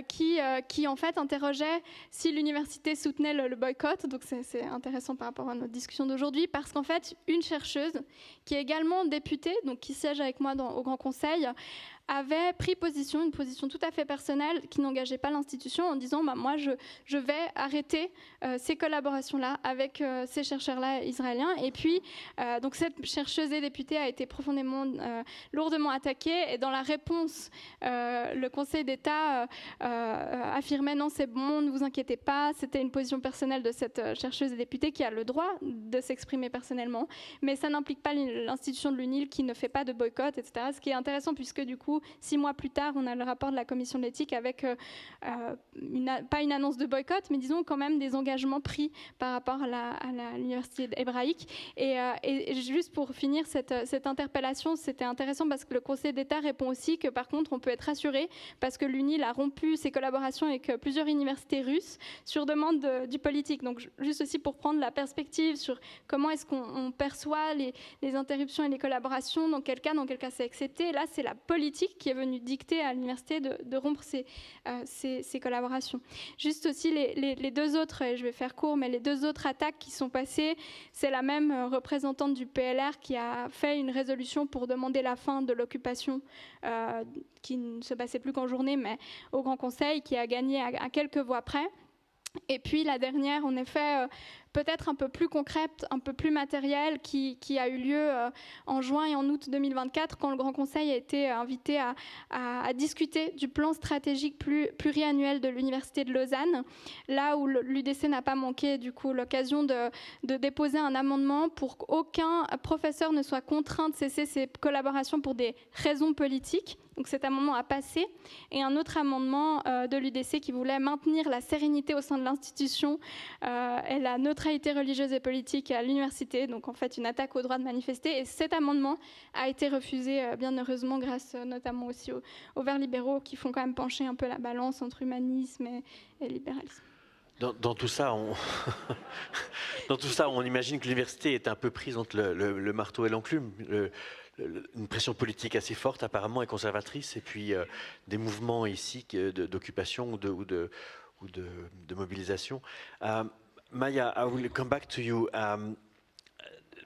qui en fait interrogeait si l'université soutenait le boycott. Donc c'est intéressant par rapport à notre discussion d'aujourd'hui, parce qu'en fait une chercheuse qui est également députée, donc qui siège avec moi au Grand Conseil, avait pris une position tout à fait personnelle qui n'engageait pas l'institution, en disant moi je vais arrêter ces collaborations-là avec ces chercheurs-là israéliens. Et puis donc cette chercheuse et députée a été profondément, lourdement attaquée, et dans la réponse le Conseil d'État affirmait non, c'est bon, ne vous inquiétez pas, c'était une position personnelle de cette chercheuse et députée qui a le droit de s'exprimer personnellement, mais ça n'implique pas l'institution de l'UNIL qui ne fait pas de boycott, etc. Ce qui est intéressant, puisque du coup 6 mois plus tard, on a le rapport de la commission de l'éthique avec pas une annonce de boycott, mais disons quand même des engagements pris par rapport à l'université hébraïque. Et juste pour finir cette interpellation, c'était intéressant parce que le Conseil d'État répond aussi que par contre on peut être rassuré parce que l'UNIL a rompu ses collaborations avec plusieurs universités russes sur demande du politique. Donc juste aussi pour prendre la perspective sur comment est-ce qu'on perçoit les interruptions et les collaborations, dans quel cas c'est accepté. Et là, c'est la politique qui est venue dicter à l'université de rompre ces collaborations. Juste aussi les deux autres, et je vais faire court, mais les deux autres attaques qui sont passées, c'est la même représentante du PLR qui a fait une résolution pour demander la fin de l'occupation qui ne se passait plus qu'en journée, mais au Grand Conseil, qui a gagné à quelques voix près. Et puis la dernière, en effet, peut-être un peu plus concrète, un peu plus matérielle, qui a eu lieu en juin et en août 2024, quand le Grand Conseil a été invité à discuter du plan stratégique pluriannuel de l'Université de Lausanne, là où l'UDC n'a pas manqué du coup l'occasion de déposer un amendement pour qu'aucun professeur ne soit contraint de cesser ses collaborations pour des raisons politiques. Donc cet amendement a passé, et un autre amendement de l'UDC qui voulait maintenir la sérénité au sein de l'institution et la neutralité religieuse et politique à l'université, donc en fait une attaque au droit de manifester. Et cet amendement a été refusé, bien heureusement, grâce notamment aussi aux Verts libéraux qui font quand même pencher un peu la balance entre humanisme et libéralisme. Dans tout ça, on imagine que l'université est un peu prise entre le marteau et l'enclume. Une pression politique assez forte apparemment et conservatrice, et puis des mouvements ici d'occupation ou de mobilisation. Maya, I will come back to you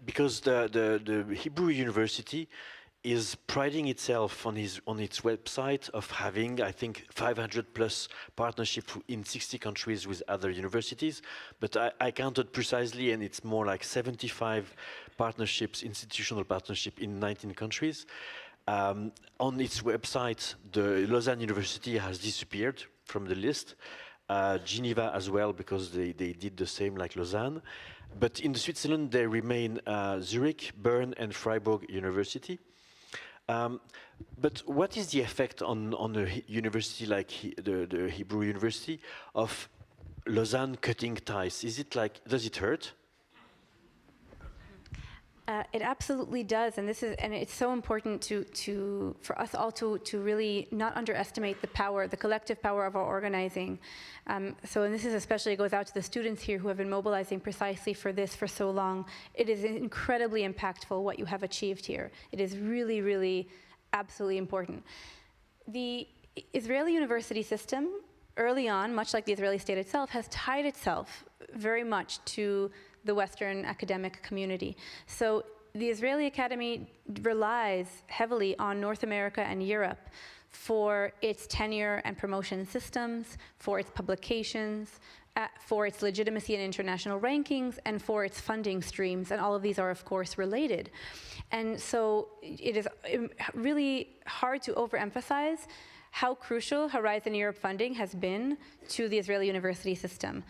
because the Hebrew University is priding itself on its website of having, I think, 500 plus partnerships in 60 countries with other universities. But I counted precisely, and it's more like 75 partnerships, institutional partnership in 19 countries. On its website, the Lausanne University has disappeared from the list. Geneva as well, because they did the same like Lausanne. But in Switzerland, they remain Zurich, Bern, and Freiburg University. But what is the effect on a university like the Hebrew University of Lausanne cutting ties? Is it like, does it hurt? It absolutely does, and it's so important for us all to really not underestimate the power, the collective power of our organizing. And this is especially goes out to the students here who have been mobilizing precisely for this for so long. It is incredibly impactful what you have achieved here. It is really, really, absolutely important. The Israeli university system, early on, much like the Israeli state itself, has tied itself very much to the Western academic community. So the Israeli Academy relies heavily on North America and Europe for its tenure and promotion systems, for its publications, for its legitimacy in international rankings, and for its funding streams, and all of these are, of course, related. And so it is really hard to overemphasize how crucial Horizon Europe funding has been to the Israeli university system.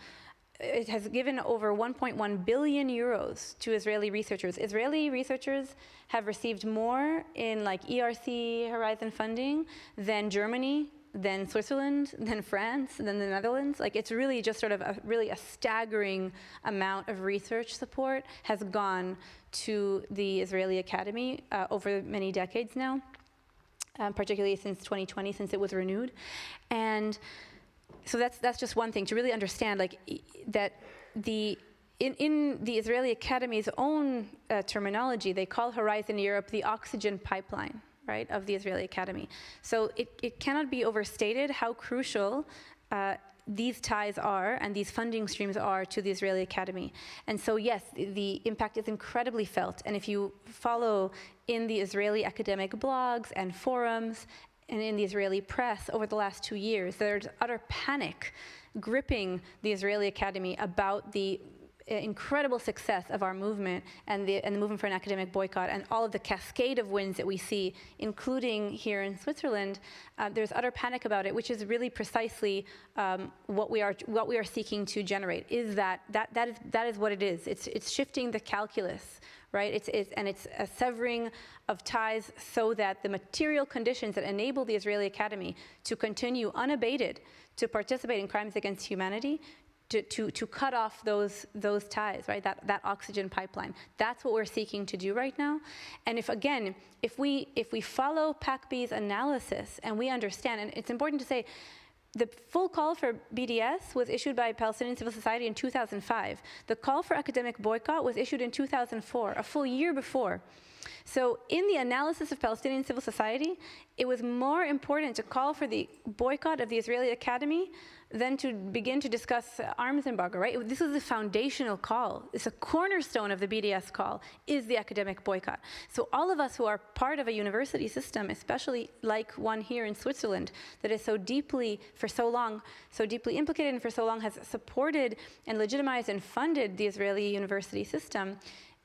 It has given over 1.1 billion euros to Israeli researchers. Israeli researchers have received more in like ERC Horizon funding than Germany, than Switzerland, than France, than the Netherlands. Like, it's really just sort of a staggering amount of research support has gone to the Israeli Academy over many decades now, particularly since 2020, since it was renewed. And so that's just one thing to really understand, like that in the Israeli Academy's own terminology, they call Horizon Europe the oxygen pipeline, right, of the Israeli Academy. So it cannot be overstated how crucial these ties are and these funding streams are to the Israeli Academy. And so yes, the impact is incredibly felt. And if you follow in the Israeli academic blogs and forums and in the Israeli press over the last 2 years, there's utter panic gripping the Israeli Academy about the incredible success of our movement and the movement for an academic boycott and all of the cascade of wins that we see, including here in Switzerland. There's utter panic about it, which is really precisely what we are seeking to generate. Is that is what it is. It's shifting the calculus, right? It's a severing of ties so that the material conditions that enable the Israeli Academy to continue unabated to participate in crimes against humanity, to cut off those ties, right? That oxygen pipeline. That's what we're seeking to do right now. And if we follow PACB's analysis and we understand, and it's important to say, the full call for BDS was issued by Palestinian civil society in 2005. The call for academic boycott was issued in 2004, a full year before. So in the analysis of Palestinian civil society, it was more important to call for the boycott of the Israeli Academy than to begin to discuss arms embargo, right? This is a foundational call. It's a cornerstone of the BDS call, is the academic boycott. So all of us who are part of a university system, especially like one here in Switzerland, that is so deeply, for so long, so deeply implicated and for so long has supported and legitimized and funded the Israeli university system,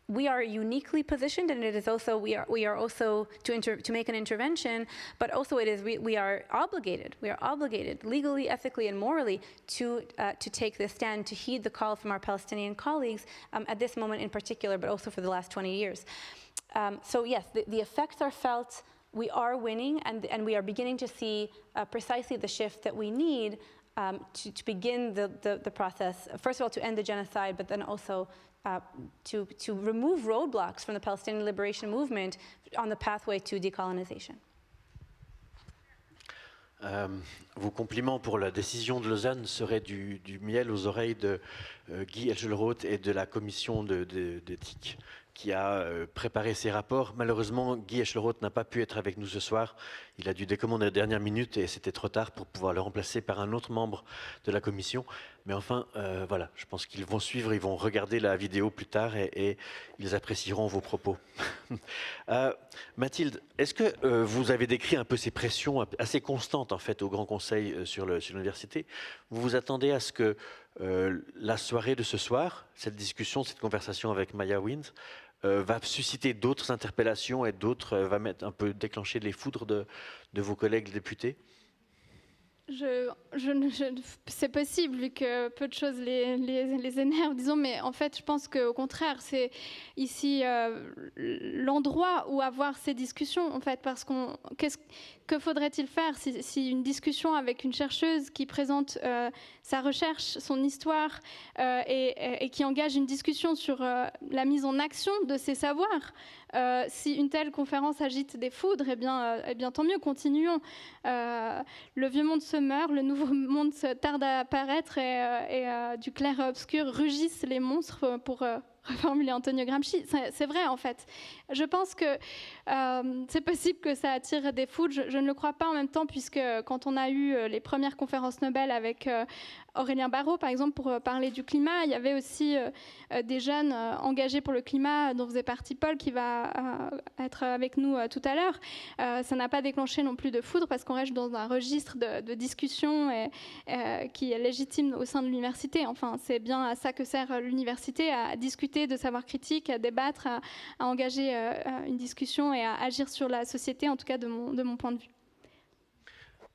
we are uniquely positioned, and it is also we are also to make an intervention, but also it is we are obligated legally, ethically, and morally to take this stand, to heed the call from our Palestinian colleagues at this moment in particular, but also for the last 20 years. So yes, the effects are felt. We are winning, and we are beginning to see precisely the shift that we need to begin the process. First of all, to end the genocide, but then also to remove roadblocks from the Palestinian liberation movement on the pathway to decolonization. Vos compliments pour la décision de Lausanne seraient du miel aux oreilles de Guy Elgelroth et de la commission d'éthique qui a préparé ces rapports. Malheureusement, Guy Eschleroth n'a pas pu être avec nous ce soir. Il a dû décommander à la dernière minute et c'était trop tard pour pouvoir le remplacer par un autre membre de la commission. Mais enfin, voilà, je pense qu'ils vont suivre, ils vont regarder la vidéo plus tard et ils apprécieront vos propos. Mathilde, est-ce que vous avez décrit un peu ces pressions assez constantes en fait au Grand Conseil sur l'université? Vous vous attendez à ce que la soirée de ce soir, cette discussion, cette conversation avec Maya Wind, va susciter d'autres interpellations et d'autres, va mettre un peu déclencher les foudres de vos collègues députés? C'est possible, vu que peu de choses les énervent, disons, mais en fait, je pense qu'au contraire, c'est ici l'endroit où avoir ces discussions, en fait, parce que faudrait-il faire si une discussion avec une chercheuse qui présente sa recherche, son histoire, et qui engage une discussion sur la mise en action de ses savoirs, si une telle conférence agite des foudres, eh bien tant mieux, continuons. Le vieux monde se meurt, le nouveau monde se tarde à apparaître et du clair à obscur rugissent les monstres, pour reformuler Antonio Gramsci. C'est vrai, en fait. Je pense que c'est possible que ça attire des foudres. Je ne le crois pas en même temps, puisque quand on a eu les premières conférences Nobel avec Aurélien Barraud, par exemple, pour parler du climat, il y avait aussi des jeunes engagés pour le climat, dont faisait partie Paul, qui va être avec nous tout à l'heure. Ça n'a pas déclenché non plus de foudre, parce qu'on reste dans un registre de discussion qui est légitime au sein de l'université. Enfin, c'est bien à ça que sert l'université, à discuter de savoir critique, à débattre, à engager une discussion et à agir sur la société, en tout cas de mon point de vue.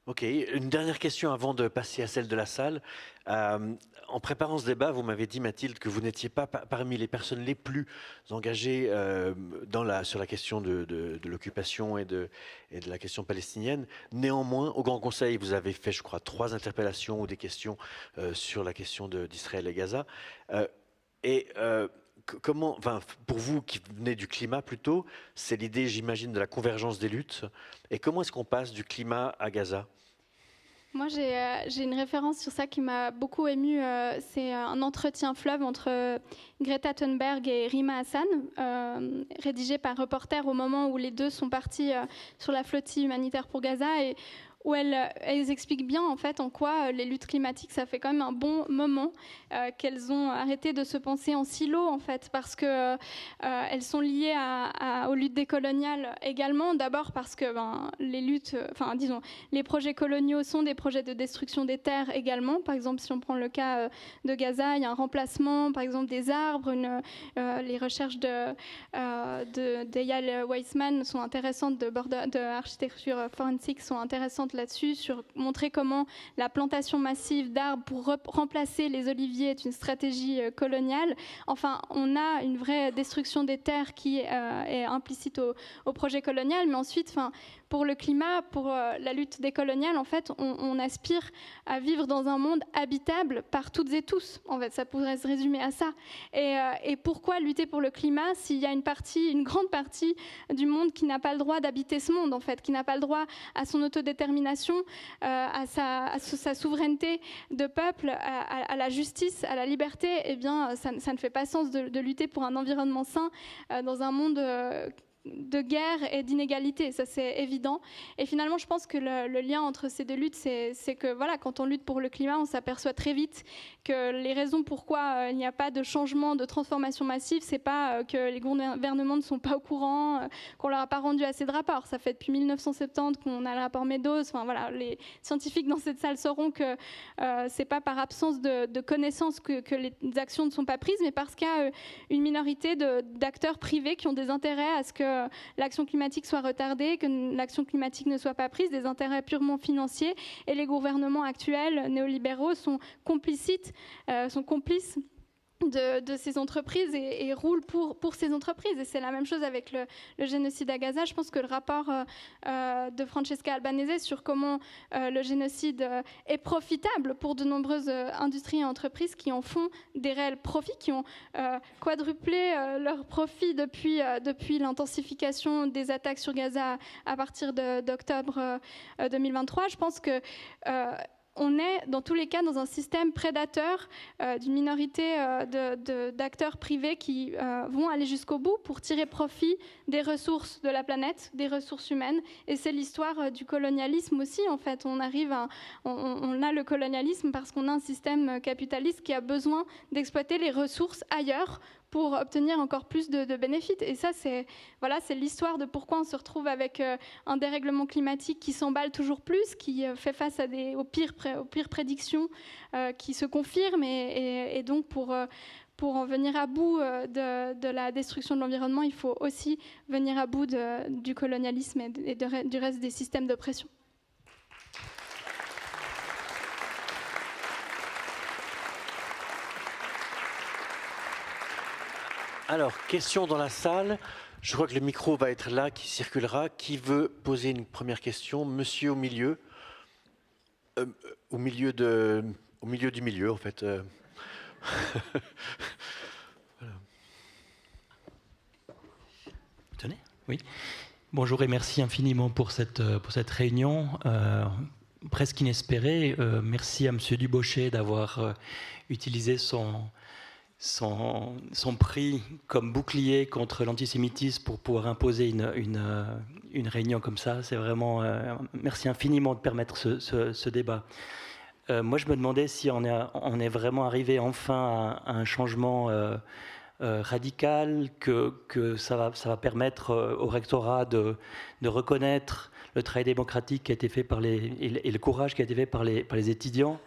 Ok, une dernière question avant de passer à celle de la salle. En préparant ce débat, vous m'avez dit, Mathilde, que vous n'étiez pas parmi les personnes les plus engagées sur la question de l'occupation et de la question palestinienne. Néanmoins, au Grand Conseil, vous avez fait, je crois, 3 interpellations ou des questions sur la question d'Israël et Gaza. Comment, enfin, pour vous qui venez du climat plutôt, c'est l'idée, j'imagine, de la convergence des luttes. Et comment est-ce qu'on passe du climat à Gaza? Moi, j'ai une référence sur ça qui m'a beaucoup émue. C'est un entretien fleuve entre Greta Thunberg et Rima Hassan, rédigé par Reporter au moment où les deux sont partis sur la flottille humanitaire pour Gaza, et où elles expliquent bien en fait en quoi les luttes climatiques, ça fait quand même un bon moment qu'elles ont arrêté de se penser en silo, en fait, parce que elles sont liées aux luttes décoloniales également. D'abord parce que les projets coloniaux sont des projets de destruction des terres également. Par exemple, si on prend le cas de Gaza, il y a un remplacement, par exemple, des arbres. Les recherches d'Eyal Weizmann sont intéressantes, de architecture forensique sont intéressantes là-dessus, sur montrer comment la plantation massive d'arbres pour remplacer les oliviers est une stratégie coloniale. Enfin, on a une vraie destruction des terres qui est implicite au projet colonial, mais ensuite, pour le climat, pour la lutte décoloniale, en fait, on aspire à vivre dans un monde habitable par toutes et tous. En fait, ça pourrait se résumer à ça. Et pourquoi lutter pour le climat s'il y a une grande partie du monde qui n'a pas le droit d'habiter ce monde, en fait, qui n'a pas le droit à son autodétermination, à sa souveraineté de peuple, à la justice, à la liberté? Eh bien, ça ne fait pas sens de lutter pour un environnement sain dans un monde de guerre et d'inégalité, ça c'est évident. Et finalement, je pense que le lien entre ces deux luttes, c'est que voilà, quand on lutte pour le climat, on s'aperçoit très vite que les raisons pourquoi il n'y a pas de changement, de transformation massive, c'est pas que les gouvernements ne sont pas au courant, qu'on leur a pas rendu assez de rapports. Ça fait depuis 1970 qu'on a le rapport Meadows. Enfin voilà, les scientifiques dans cette salle sauront que c'est pas par absence de connaissances que les actions ne sont pas prises, mais parce qu'il y a une minorité d'acteurs privés qui ont des intérêts à ce que l'action climatique soit retardée, que l'action climatique ne soit pas prise, des intérêts purement financiers, et les gouvernements actuels néolibéraux sont complices de ces entreprises et roulent pour ces entreprises. Et c'est la même chose avec le génocide à Gaza. Je pense que le rapport de Francesca Albanese sur comment le génocide est profitable pour de nombreuses industries et entreprises qui en font des réels profits, qui ont quadruplé leurs profits depuis l'intensification des attaques sur Gaza à partir d'octobre 2023. Je pense que on est dans tous les cas dans un système prédateur d'une minorité d'acteurs privés qui vont aller jusqu'au bout pour tirer profit des ressources de la planète, des ressources humaines. Et c'est l'histoire du colonialisme aussi, en fait. On a le colonialisme parce qu'on a un système capitaliste qui a besoin d'exploiter les ressources ailleurs pour obtenir encore plus de bénéfices. Et ça, c'est l'histoire de pourquoi on se retrouve avec un dérèglement climatique qui s'emballe toujours plus, qui fait face aux pires prédictions qui se confirment. Et donc, pour en venir à bout de la destruction de l'environnement, il faut aussi venir à bout du colonialisme et du reste des systèmes d'oppression. Alors, question dans la salle. Je crois que le micro va être là, qui circulera. Qui veut poser une première question? Monsieur au milieu. Au milieu du milieu, en fait. Voilà. Tenez, oui. Bonjour et merci infiniment pour cette réunion presque inespérée. Merci à Monsieur Dubochet d'avoir utilisé son prix comme bouclier contre l'antisémitisme pour pouvoir imposer une réunion comme ça. C'est vraiment merci infiniment de permettre ce débat. Moi, je me demandais si on est vraiment arrivé enfin à un changement radical, que ça va permettre au rectorat de reconnaître le travail démocratique qui a été fait et le courage qui a été fait par les étudiants.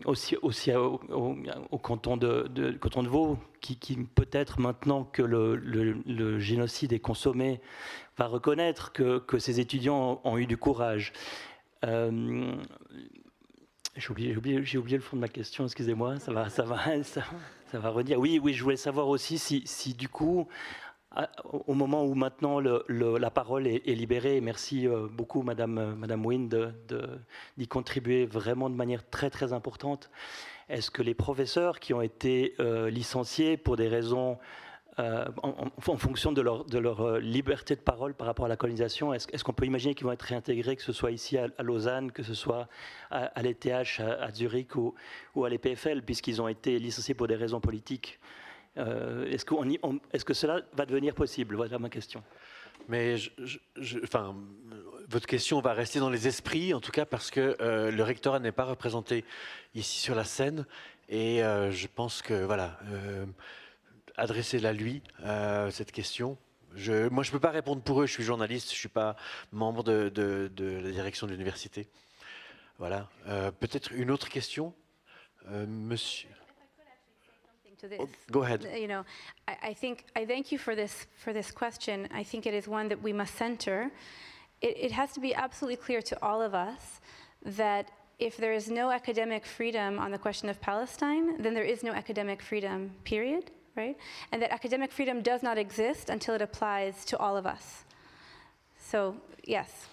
Aussi au canton de Vaud, qui peut-être maintenant que le génocide est consommé, va reconnaître que ces étudiants ont eu du courage. J'ai oublié le fond de ma question, excusez-moi, ça va redire. Oui, je voulais savoir aussi si du coup, au moment où maintenant la parole est libérée, merci beaucoup Madame Wynne d'y contribuer vraiment de manière très très importante. Est-ce que les professeurs qui ont été licenciés pour des raisons en fonction de leur liberté de parole par rapport à la colonisation, est-ce qu'on peut imaginer qu'ils vont être réintégrés, que ce soit ici à Lausanne, que ce soit à l'ETH, à Zurich ou à l'EPFL, puisqu'ils ont été licenciés pour des raisons politiques? Est-ce que cela va devenir possible? Voilà ma question. Mais votre question va rester dans les esprits, en tout cas parce que le rectorat n'est pas représenté ici sur la scène, et je pense que voilà, adressez-la lui cette question. Moi, je ne peux pas répondre pour eux. Je suis journaliste, je ne suis pas membre de la direction de l'université. Voilà. Peut-être une autre question, Monsieur. To this. Oh, go ahead. You know, I thank you for this question. I think it is one that we must center. It has to be absolutely clear to all of us that if there is no academic freedom on the question of Palestine, then there is no academic freedom, period, right? And that academic freedom does not exist until it applies to all of us. So, yes.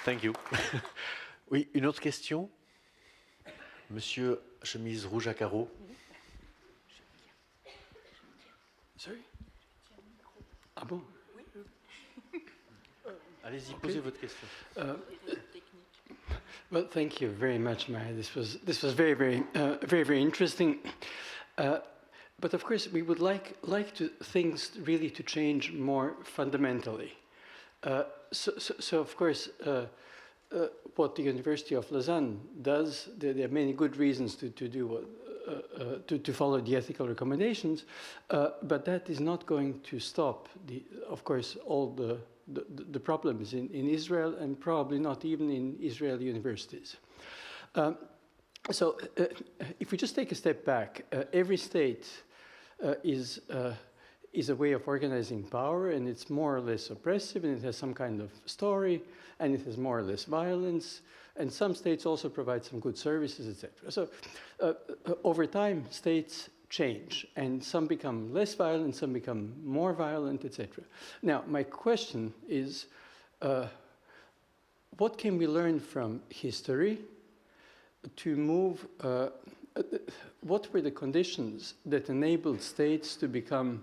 Thank you. Oui, une autre question? Monsieur, chemise rouge à carreaux. Sorry? Ah bon? Allez-y, posez votre question. Well, thank you very much, Maya. This was very, very interesting. But of course, we would like things really to change more fundamentally. So of course, what the University of Lausanne does, there are many good reasons to do what, to follow the ethical recommendations, but that is not going to stop, of course, all the problems in Israel, and probably not even in Israeli universities. So if we just take a step back, every state is a way of organizing power, and it's more or less oppressive, and it has some kind of story, and it has more or less violence, and some states also provide some good services, etc. So over time, states change, and some become less violent, some become more violent, etc. Now, my question is, what can we learn from history to move, what were the conditions that enabled states to become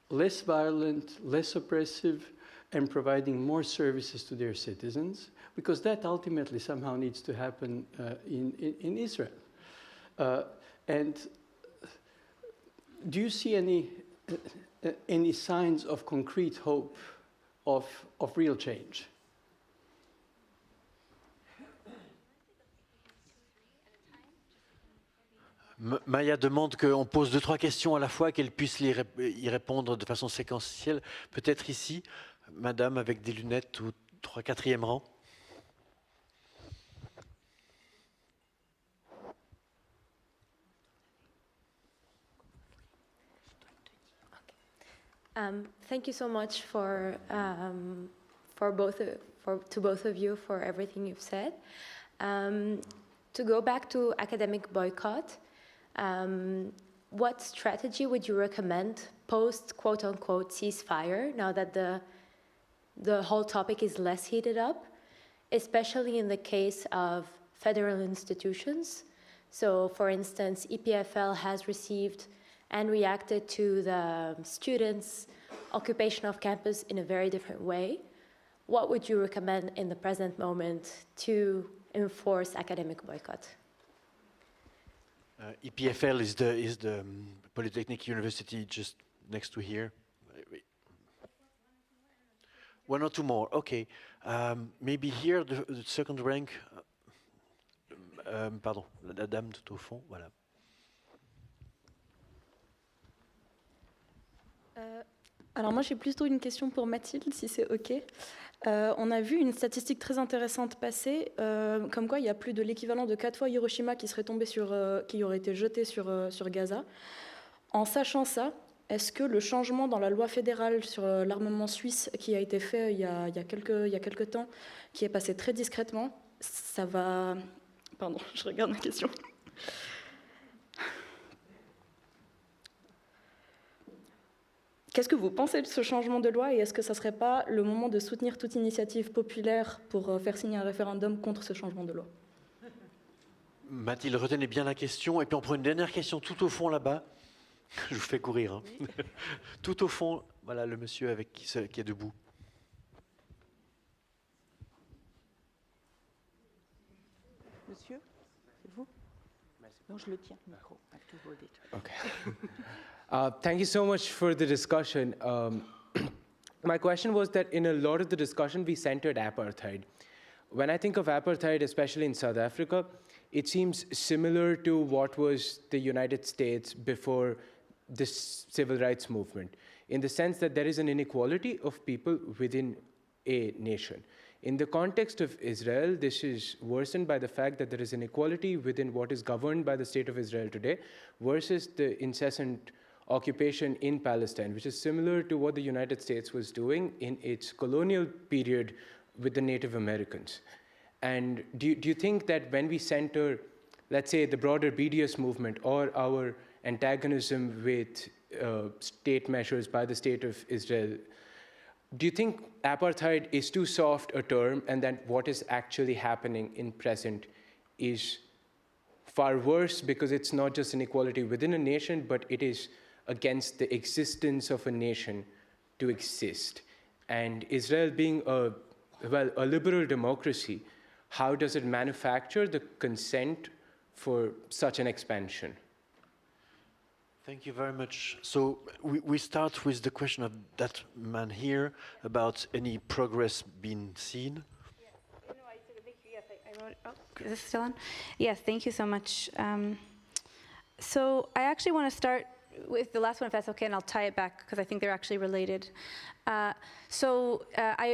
less violent, less oppressive, and providing more services to their citizens, because that ultimately somehow needs to happen in Israel. And do you see any signs of concrete hope of real change? Maya demande qu'on pose 2-3 questions à la fois, qu'elle puisse y répondre de façon séquentielle. Peut-être ici, madame avec des lunettes au 4e rang. Thank you so much to both of you for everything you've said. To go back to academic boycott, what strategy would you recommend post quote-unquote ceasefire, now that the whole topic is less heated up, especially in the case of federal institutions? So, for instance, EPFL has received and reacted to the students' occupation of campus in a very different way. What would you recommend in the present moment to enforce academic boycott? EPFL is the Polytechnic University just next to here. One or two more, okay. Maybe here, the second rank. Pardon, la dame tout au fond, voilà. Alors moi j'ai plutôt une question pour Mathilde, si c'est OK. On a vu une statistique très intéressante passer, comme quoi il y a plus de l'équivalent de 4 fois Hiroshima qui aurait été jeté sur Gaza. En sachant ça, est-ce que le changement dans la loi fédérale sur l'armement suisse qui a été fait il y a quelques temps, qui est passé très discrètement, ça va... Pardon, je regarde ma question. Qu'est-ce que vous pensez de ce changement de loi et est-ce que ça ne serait pas le moment de soutenir toute initiative populaire pour faire signer un référendum contre ce changement de loi? Mathilde, retenez bien la question. Et puis on prend une dernière question tout au fond là-bas. Je vous fais courir. Hein. Oui. Tout au fond, voilà le monsieur qui est debout. Monsieur, c'est vous? Non, je le tiens, le micro. I have to hold it. Okay. Thank you so much for the discussion. My question was that in a lot of the discussion, we centered apartheid. When I think of apartheid, especially in South Africa, it seems similar to what was the United States before the civil rights movement, in the sense that there is an inequality of people within a nation. In the context of Israel, this is worsened by the fact that there is inequality within what is governed by the state of Israel today versus the incessant occupation in Palestine, which is similar to what the United States was doing in its colonial period with the Native Americans. And do you think that when we center, let's say, the broader BDS movement or our antagonism with state measures by the state of Israel, do you think apartheid is too soft a term and that what is actually happening in present is far worse because it's not just inequality within a nation, but it is against the existence of a nation to exist? And Israel being a liberal democracy, how does it manufacture the consent for such an expansion? Thank you very much. So we start with the question of that man here about any progress being seen. Yes, no, I took a picture. Yes, I wrote. Oh, is this still on? Yes, thank you so much. So I actually want to start with the last one, if that's okay, and I'll tie it back because I think they're actually related. I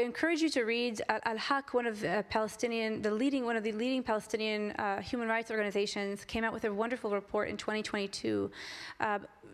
encourage you to read Al-Haq, one of the leading Palestinian human rights organizations, came out with a wonderful report in 2022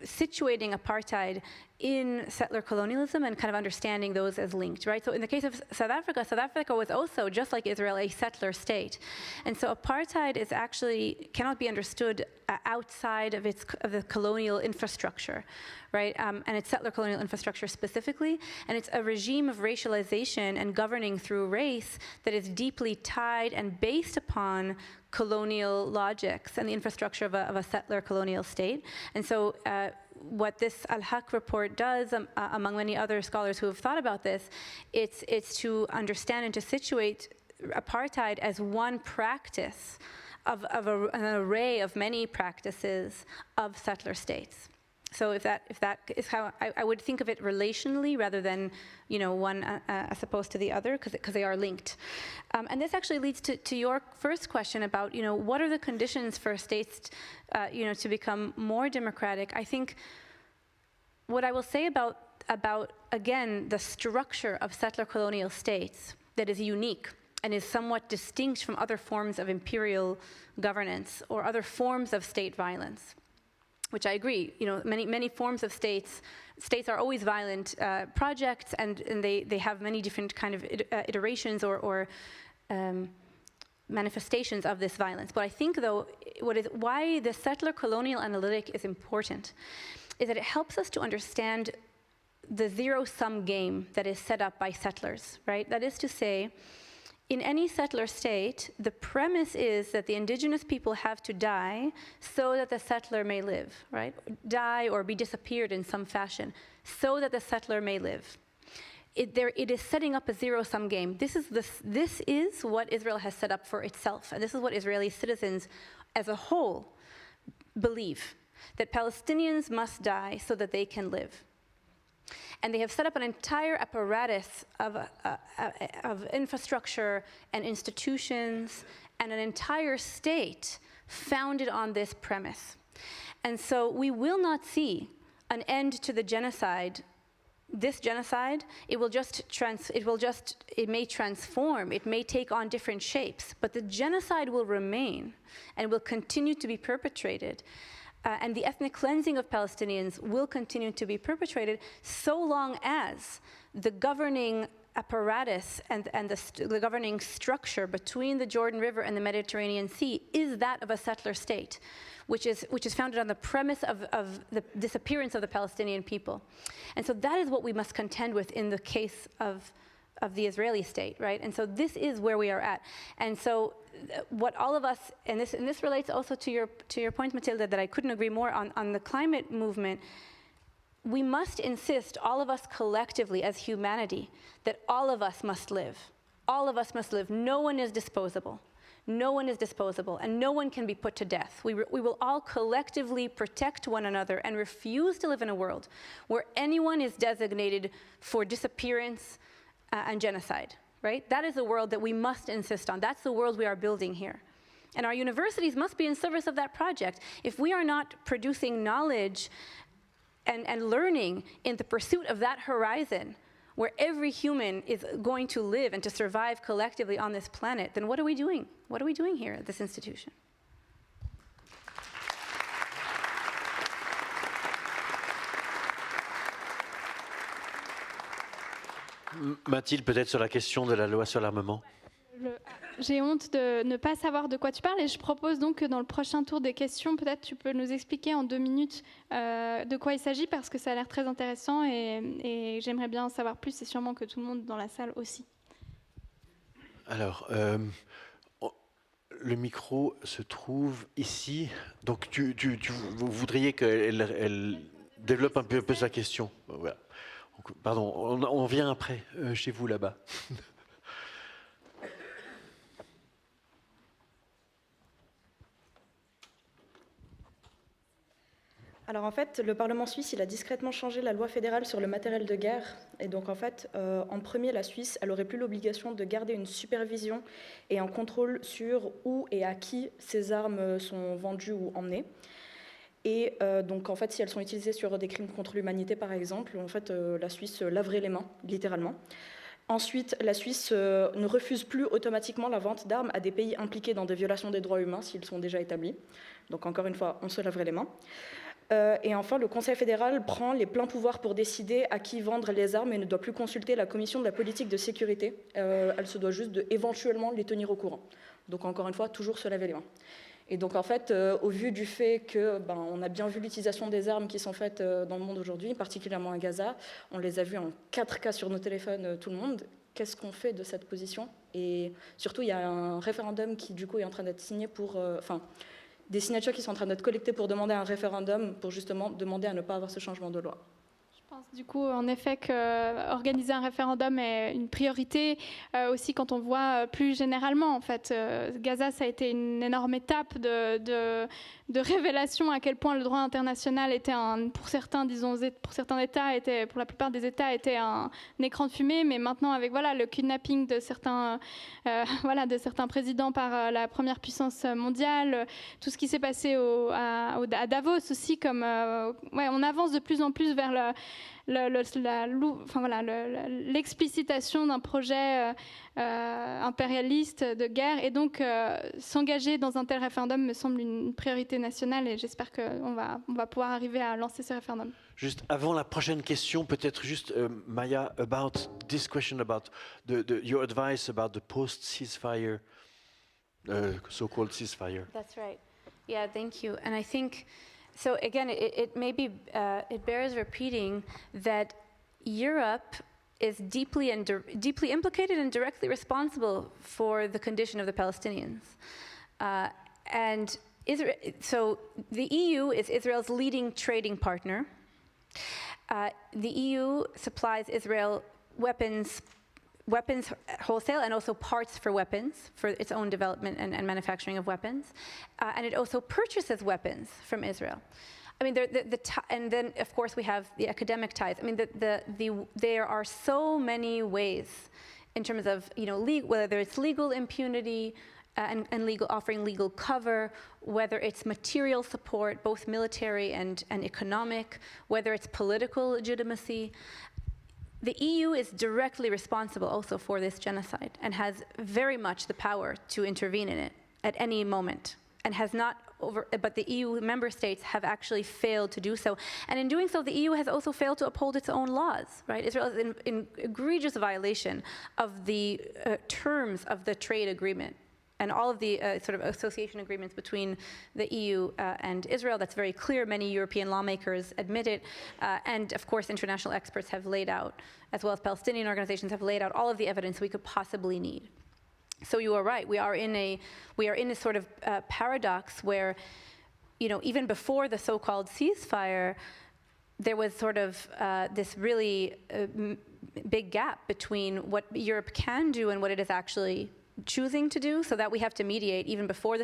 situating apartheid in settler colonialism and kind of understanding those as linked, right? So in the case of South Africa was also, just like Israel, a settler state. And so apartheid is actually, cannot be understood outside of the colonial infrastructure, right? And it's settler colonial infrastructure specifically, and it's a regime of racialization and governing through race that is deeply tied and based upon colonial logics and the infrastructure of a settler colonial state. And so what this Al-Haq report does, among many other scholars who have thought about this, it's to understand and to situate apartheid as one practice of an array of many practices of settler states. So if that is how I would think of it relationally rather than, one as opposed to the other, because they are linked. And this actually leads to your first question about, what are the conditions for states, to become more democratic? I think what I will say about again, the structure of settler colonial states that is unique and is somewhat distinct from other forms of imperial governance or other forms of state violence, which I agree, many forms of states are always violent projects, and they have many different kind of iterations or manifestations of this violence. But I think, though, why the settler colonial analytic is important is that it helps us to understand the zero-sum game that is set up by settlers, right? That is to say, in any settler state, the premise is that the indigenous people have to die so that the settler may live, right? Die or be disappeared in some fashion so that the settler may live. It is setting up a zero-sum game. This is what Israel has set up for itself, and this is what Israeli citizens as a whole believe, that Palestinians must die so that they can live. And they have set up an entire apparatus of infrastructure and institutions and an entire state founded on this premise. And so we will not see an end to the genocide. This genocide, it may transform, it may take on different shapes, but the genocide will remain and will continue to be perpetrated. And the ethnic cleansing of Palestinians will continue to be perpetrated so long as the governing apparatus and the governing structure between the Jordan River and the Mediterranean Sea is that of a settler state, which is founded on the premise of the disappearance of the Palestinian people. And so that is what we must contend with in the case of the Israeli state, right? And so this is where we are at. And so what all of us, and this relates also to your point, Matilda, that I couldn't agree more on the climate movement, we must insist, all of us collectively as humanity, that all of us must live. All of us must live. No one is disposable. No one is disposable, and no one can be put to death. We will all collectively protect one another and refuse to live in a world where anyone is designated for disappearance and genocide, right? That is the world that we must insist on. That's the world we are building here. And our universities must be in service of that project. If we are not producing knowledge and learning in the pursuit of that horizon, where every human is going to live and to survive collectively on this planet, then what are we doing? What are we doing here at this institution? Mathilde, peut-être sur la question de la loi sur l'armement. J'ai honte de ne pas savoir de quoi tu parles et je propose donc que dans le prochain tour des questions, peut-être tu peux nous expliquer en 2 minutes de quoi il s'agit, parce que ça a l'air très intéressant et j'aimerais bien en savoir plus, et sûrement que tout le monde dans la salle aussi. Alors, le micro se trouve ici, donc vous voudriez qu'elle développe un peu sa question. Voilà. Pardon, on vient après, chez vous là-bas. Alors en fait, le Parlement suisse, il a discrètement changé la loi fédérale sur le matériel de guerre. Et donc en fait, en premier, la Suisse, elle n'aurait plus l'obligation de garder une supervision et un contrôle sur où et à qui ces armes sont vendues ou emmenées. Et donc en fait, si elles sont utilisées sur des crimes contre l'humanité, par exemple, en fait, la Suisse laverait les mains, littéralement. Ensuite, la Suisse ne refuse plus automatiquement la vente d'armes à des pays impliqués dans des violations des droits humains s'ils sont déjà établis. Donc encore une fois, on se laverait les mains. Et enfin, le Conseil fédéral prend les pleins pouvoirs pour décider à qui vendre les armes et ne doit plus consulter la Commission de la politique de sécurité. Elle se doit juste éventuellement les tenir au courant. Donc encore une fois, toujours se laver les mains. Et donc en fait, au vu du fait que on a bien vu l'utilisation des armes qui sont faites dans le monde aujourd'hui, particulièrement à Gaza, on les a vues en 4K sur nos téléphones, tout le monde. qu'est-ce qu'on fait de cette position. Et surtout, il y a un référendum qui, du coup, est en train d'être signé pour... des signatures qui sont en train d'être collectées pour demander un référendum, pour justement demander à ne pas avoir ce changement de loi. Je pense du coup en effet qu'organiser un référendum est une priorité, aussi quand on voit plus généralement en fait. Gaza, ça a été une énorme étape de révélation à quel point le droit international était pour certains, disons, pour certains États, pour la plupart des États, était un écran de fumée, mais maintenant avec le kidnapping de certains présidents par la première puissance mondiale, tout ce qui s'est passé à Davos aussi, comme on avance de plus en plus vers l'explicitation d'un projet impérialiste de guerre, et donc s'engager dans un tel référendum me semble une priorité nationale, et j'espère qu'on va pouvoir arriver à lancer ce référendum. Juste avant la prochaine question, peut-être juste Maya, about this question about your advice about the post-ceasefire, so-called ceasefire. That's right. Yeah, thank you. And I think, so again, it maybe it bears repeating that Europe is deeply implicated and directly responsible for the condition of the Palestinians. And Israel, so the EU is Israel's leading trading partner. The EU supplies Israel weapons wholesale, and also parts for weapons, for its own development and manufacturing of weapons. And it also purchases weapons from Israel. I mean, and then of course we have the academic ties. I mean, there are so many ways in terms of, whether it's legal impunity and offering legal cover, whether it's material support, both military and economic, whether it's political legitimacy. The EU is directly responsible also for this genocide and has very much the power to intervene in it at any moment, and has not but the EU member states have actually failed to do so. And in doing so, the EU has also failed to uphold its own laws, right? Israel is in egregious violation of the terms of the trade agreement and all of the sort of association agreements between the EU and Israel. That's very clear. Many European lawmakers admit it. And of course, international experts have laid out, as well as Palestinian organizations have laid out all of the evidence we could possibly need. So you are right. We are in a sort of paradox where, even before the so-called ceasefire, there was sort of this really big gap between what Europe can do and what it is actually choosing to do, so that we have to mediate even before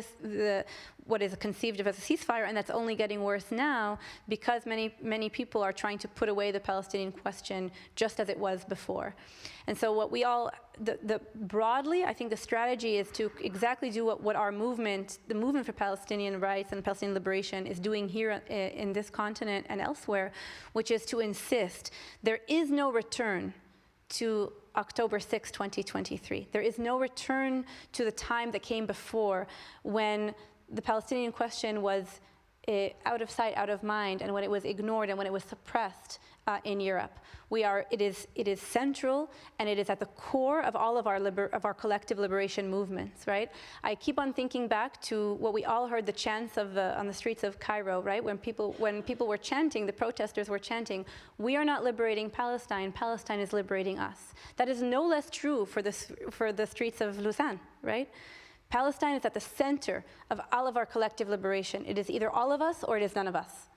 what is conceived of as a ceasefire, and that's only getting worse now because many people are trying to put away the Palestinian question just as it was before. And so what we all, broadly, I think the strategy is to exactly do what our movement, the movement for Palestinian rights and Palestinian liberation, is doing here in this continent and elsewhere, which is to insist there is no return to October 6, 2023. There is no return to the time that came before, when the Palestinian question was out of sight, out of mind, and when it was ignored and when it was suppressed in Europe. It is central, and it is at the core of all of our collective liberation movements, right? I keep on thinking back to what we all heard the chants of on the streets of Cairo, right? When people were chanting, the protesters were chanting, "We are not liberating Palestine, Palestine is liberating us." That is no less true for the streets of Lausanne, right? Palestine is at the center of all of our collective liberation. It is either all of us or it is none of us.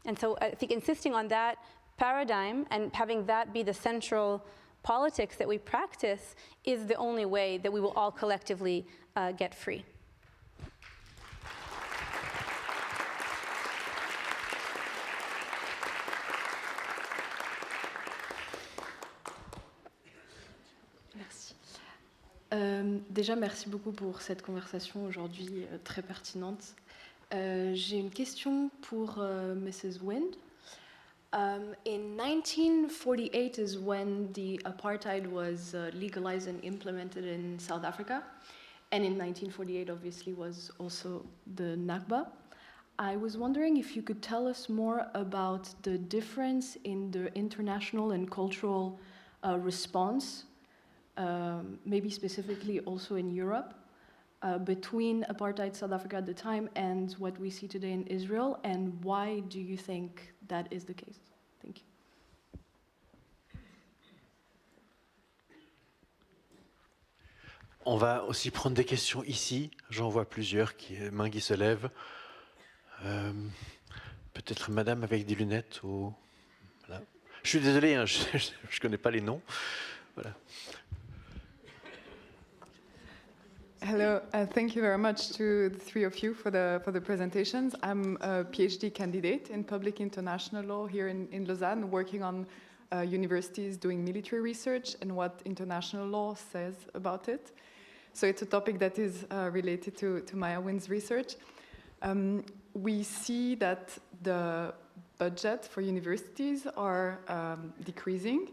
And so I think insisting on that paradigm and having that be the central politics that we practice is the only way that we will all collectively get free. Merci. Déjà, merci beaucoup pour cette conversation aujourd'hui très pertinente. J'ai une question pour Mrs. Wind. In 1948 is when the apartheid was legalized and implemented in South Africa. And in 1948, obviously, was also the Nakba. I was wondering if you could tell us more about the difference in the international and cultural response, maybe specifically also in Europe, between apartheid South Africa at the time and what we see today in Israel, and why do you think that is the case? Thank you. On va aussi prendre des questions ici. J'en vois plusieurs, mains qui se lèvent. Peut-être madame avec des lunettes ou... Voilà. Je suis désolé, hein, je ne connais pas les noms. Voilà. Hello, thank you very much to the three of you for the presentations. I'm a PhD candidate in public international law here in Lausanne, working on universities doing military research and what international law says about it. So it's a topic that is related to Maya Wynn's research. We see that the budget for universities are decreasing.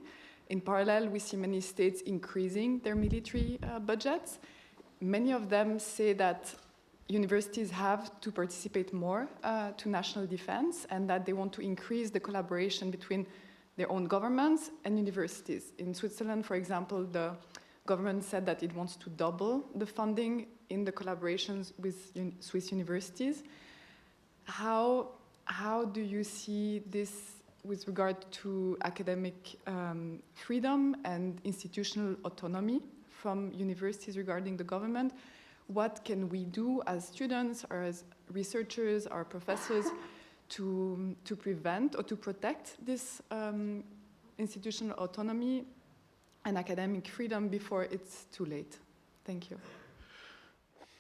In parallel, we see many states increasing their military budgets. Many of them say that universities have to participate more to national defense and that they want to increase the collaboration between their own governments and universities. In Switzerland, for example, the government said that it wants to double the funding in the collaborations with Swiss universities. How do you see this with regard to academic freedom and institutional autonomy from universities regarding the government? What can we do as students or as researchers or professors to prevent or to protect this institutional autonomy and academic freedom before it's too late? Thank you.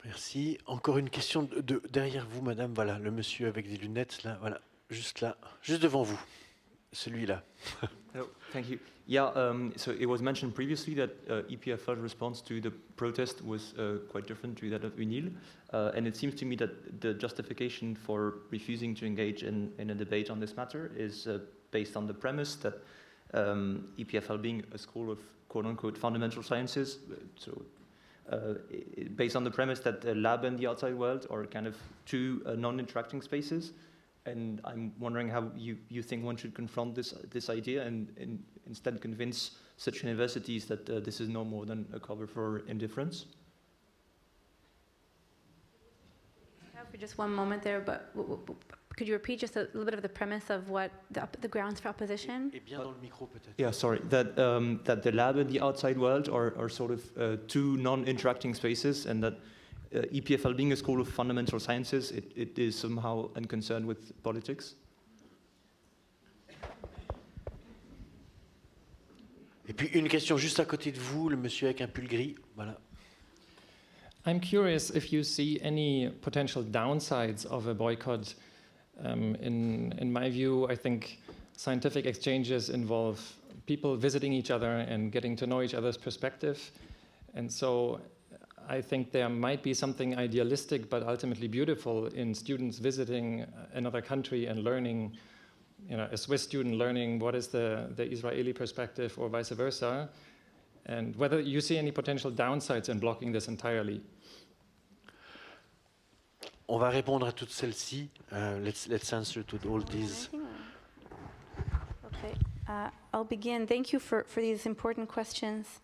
Merci. Encore une question derrière vous, madame. Voilà, le monsieur avec des lunettes, là, juste devant vous. Celui-là. Hello, thank you. Yeah, so it was mentioned previously that EPFL's response to the protest was quite different to that of UNIL. And it seems to me that the justification for refusing to engage in a debate on this matter is based on the premise that EPFL being a school of quote-unquote fundamental sciences, based on the premise that the lab and the outside world are kind of two non-interacting spaces. And I'm wondering how you think one should confront this idea and instead convince such universities that this is no more than a cover for indifference. For just one moment there, but could you repeat just a little bit of the premise of what the grounds for opposition? Et bien dans le micro peut-être. Yeah, sorry. That the lab and the outside world are sort of two non-interacting spaces, and that EPFL being a school of fundamental sciences, it is somehow unconcerned with politics. Et puis une question juste à côté de vous, le monsieur avec un pull gris. Voilà. I'm curious if you see any potential downsides of a boycott. In my view, I think scientific exchanges involve people visiting each other and getting to know each other's perspective. And so I think there might be something idealistic but ultimately beautiful in students visiting another country and learning, a Swiss student learning what is the Israeli perspective or vice versa, and whether you see any potential downsides in blocking this entirely. On va répondre à toutes celles-ci. Let's answer to all these. Okay, I'll begin. Thank you for these important questions.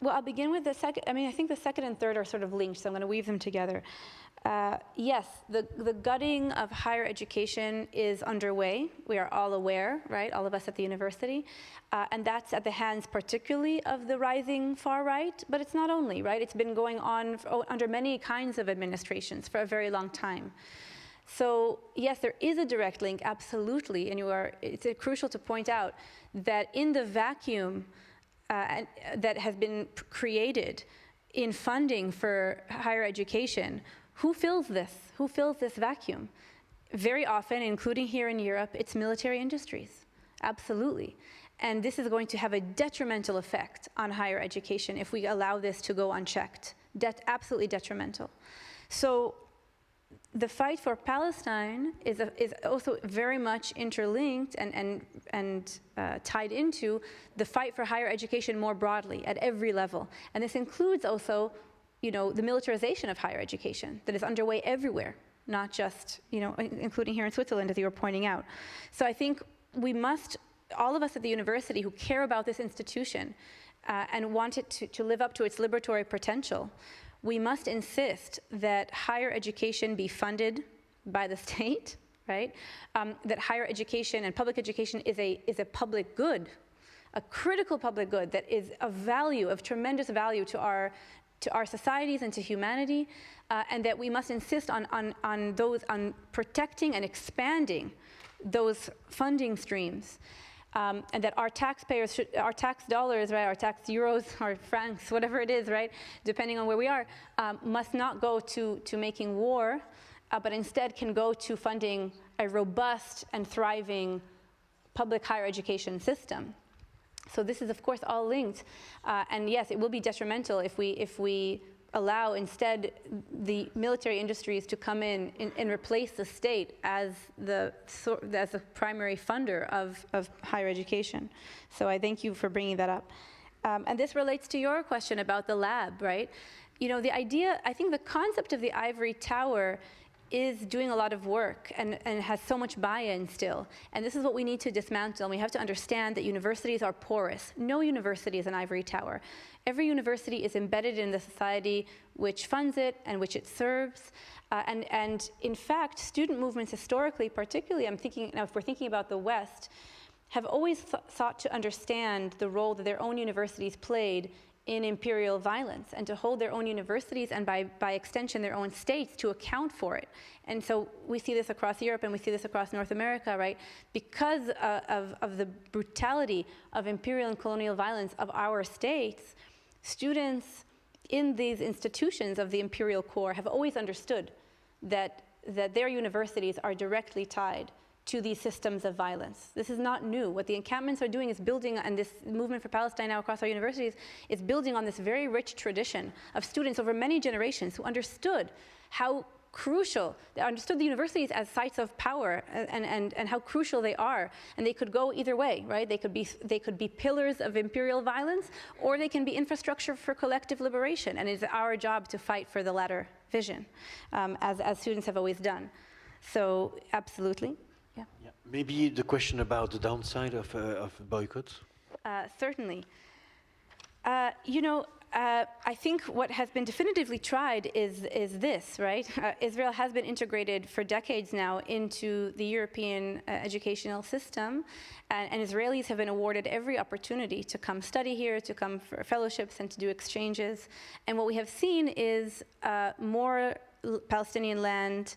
Well, I'll begin with the second. I mean, I think the second and third are sort of linked, so I'm going to weave them together. Yes, the gutting of higher education is underway. We are all aware, right, all of us at the university. And that's at the hands particularly of the rising far right, but it's not only, right? It's been going on under many kinds of administrations for a very long time. So yes, there is a direct link, absolutely, and it's crucial to point out that in the vacuum that has been created in funding for higher education, who fills this? Who fills this vacuum? Very often, including here in Europe, it's military industries, absolutely. And this is going to have a detrimental effect on higher education if we allow this to go unchecked, absolutely detrimental. So the fight for Palestine is also very much interlinked and tied into the fight for higher education more broadly at every level. And this includes also, the militarization of higher education that is underway everywhere, not just, including here in Switzerland, as you were pointing out. So I think we must, all of us at the university who care about this institution and want it to live up to its liberatory potential, we must insist that higher education be funded by the state, right? That higher education and public education is a public good. a critical public good that is of value, of tremendous value to our societies and to humanity, and that we must insist on protecting and expanding those funding streams, and that our taxpayers should, our tax dollars, right, our tax euros, our francs, whatever it is, right, depending on where we are, must not go to making war, but instead can go to funding a robust and thriving public higher education system. So this is, of course, all linked. And yes, it will be detrimental if we allow instead the military industries to come in and replace the state as the primary funder of higher education. So I thank you for bringing that up. And this relates to your question about the lab, right? You know, the idea, I think the concept of the ivory tower is doing a lot of work and has so much buy-in still. And this is what we need to dismantle. And we have to understand that universities are porous. No university is an ivory tower. Every university is embedded in the society which funds it and which it serves. And in fact, student movements historically, particularly, I'm thinking, now if we're thinking about the West, have always sought to understand the role that their own universities played in imperial violence, and to hold their own universities and by extension their own states to account for it. And so we see this across Europe and we see this across North America, right? Because of the brutality of imperial and colonial violence of our states, students in these institutions of the imperial core have always understood that their universities are directly tied to these systems of violence. This is not new. What the encampments are doing is building, and this movement for Palestine now across our universities is building on this very rich tradition of students over many generations who understood how crucial, they understood the universities as sites of power and how crucial they are. And they could go either way, right? They could be pillars of imperial violence, or they can be infrastructure for collective liberation. And it's our job to fight for the latter vision, as students have always done. So absolutely. Yeah. Maybe the question about the downside of boycotts? Certainly. You know, I think what has been definitively tried is this, right? Israel has been integrated for decades now into the European educational system, and Israelis have been awarded every opportunity to come study here, to come for fellowships and to do exchanges. And what we have seen is more Palestinian land,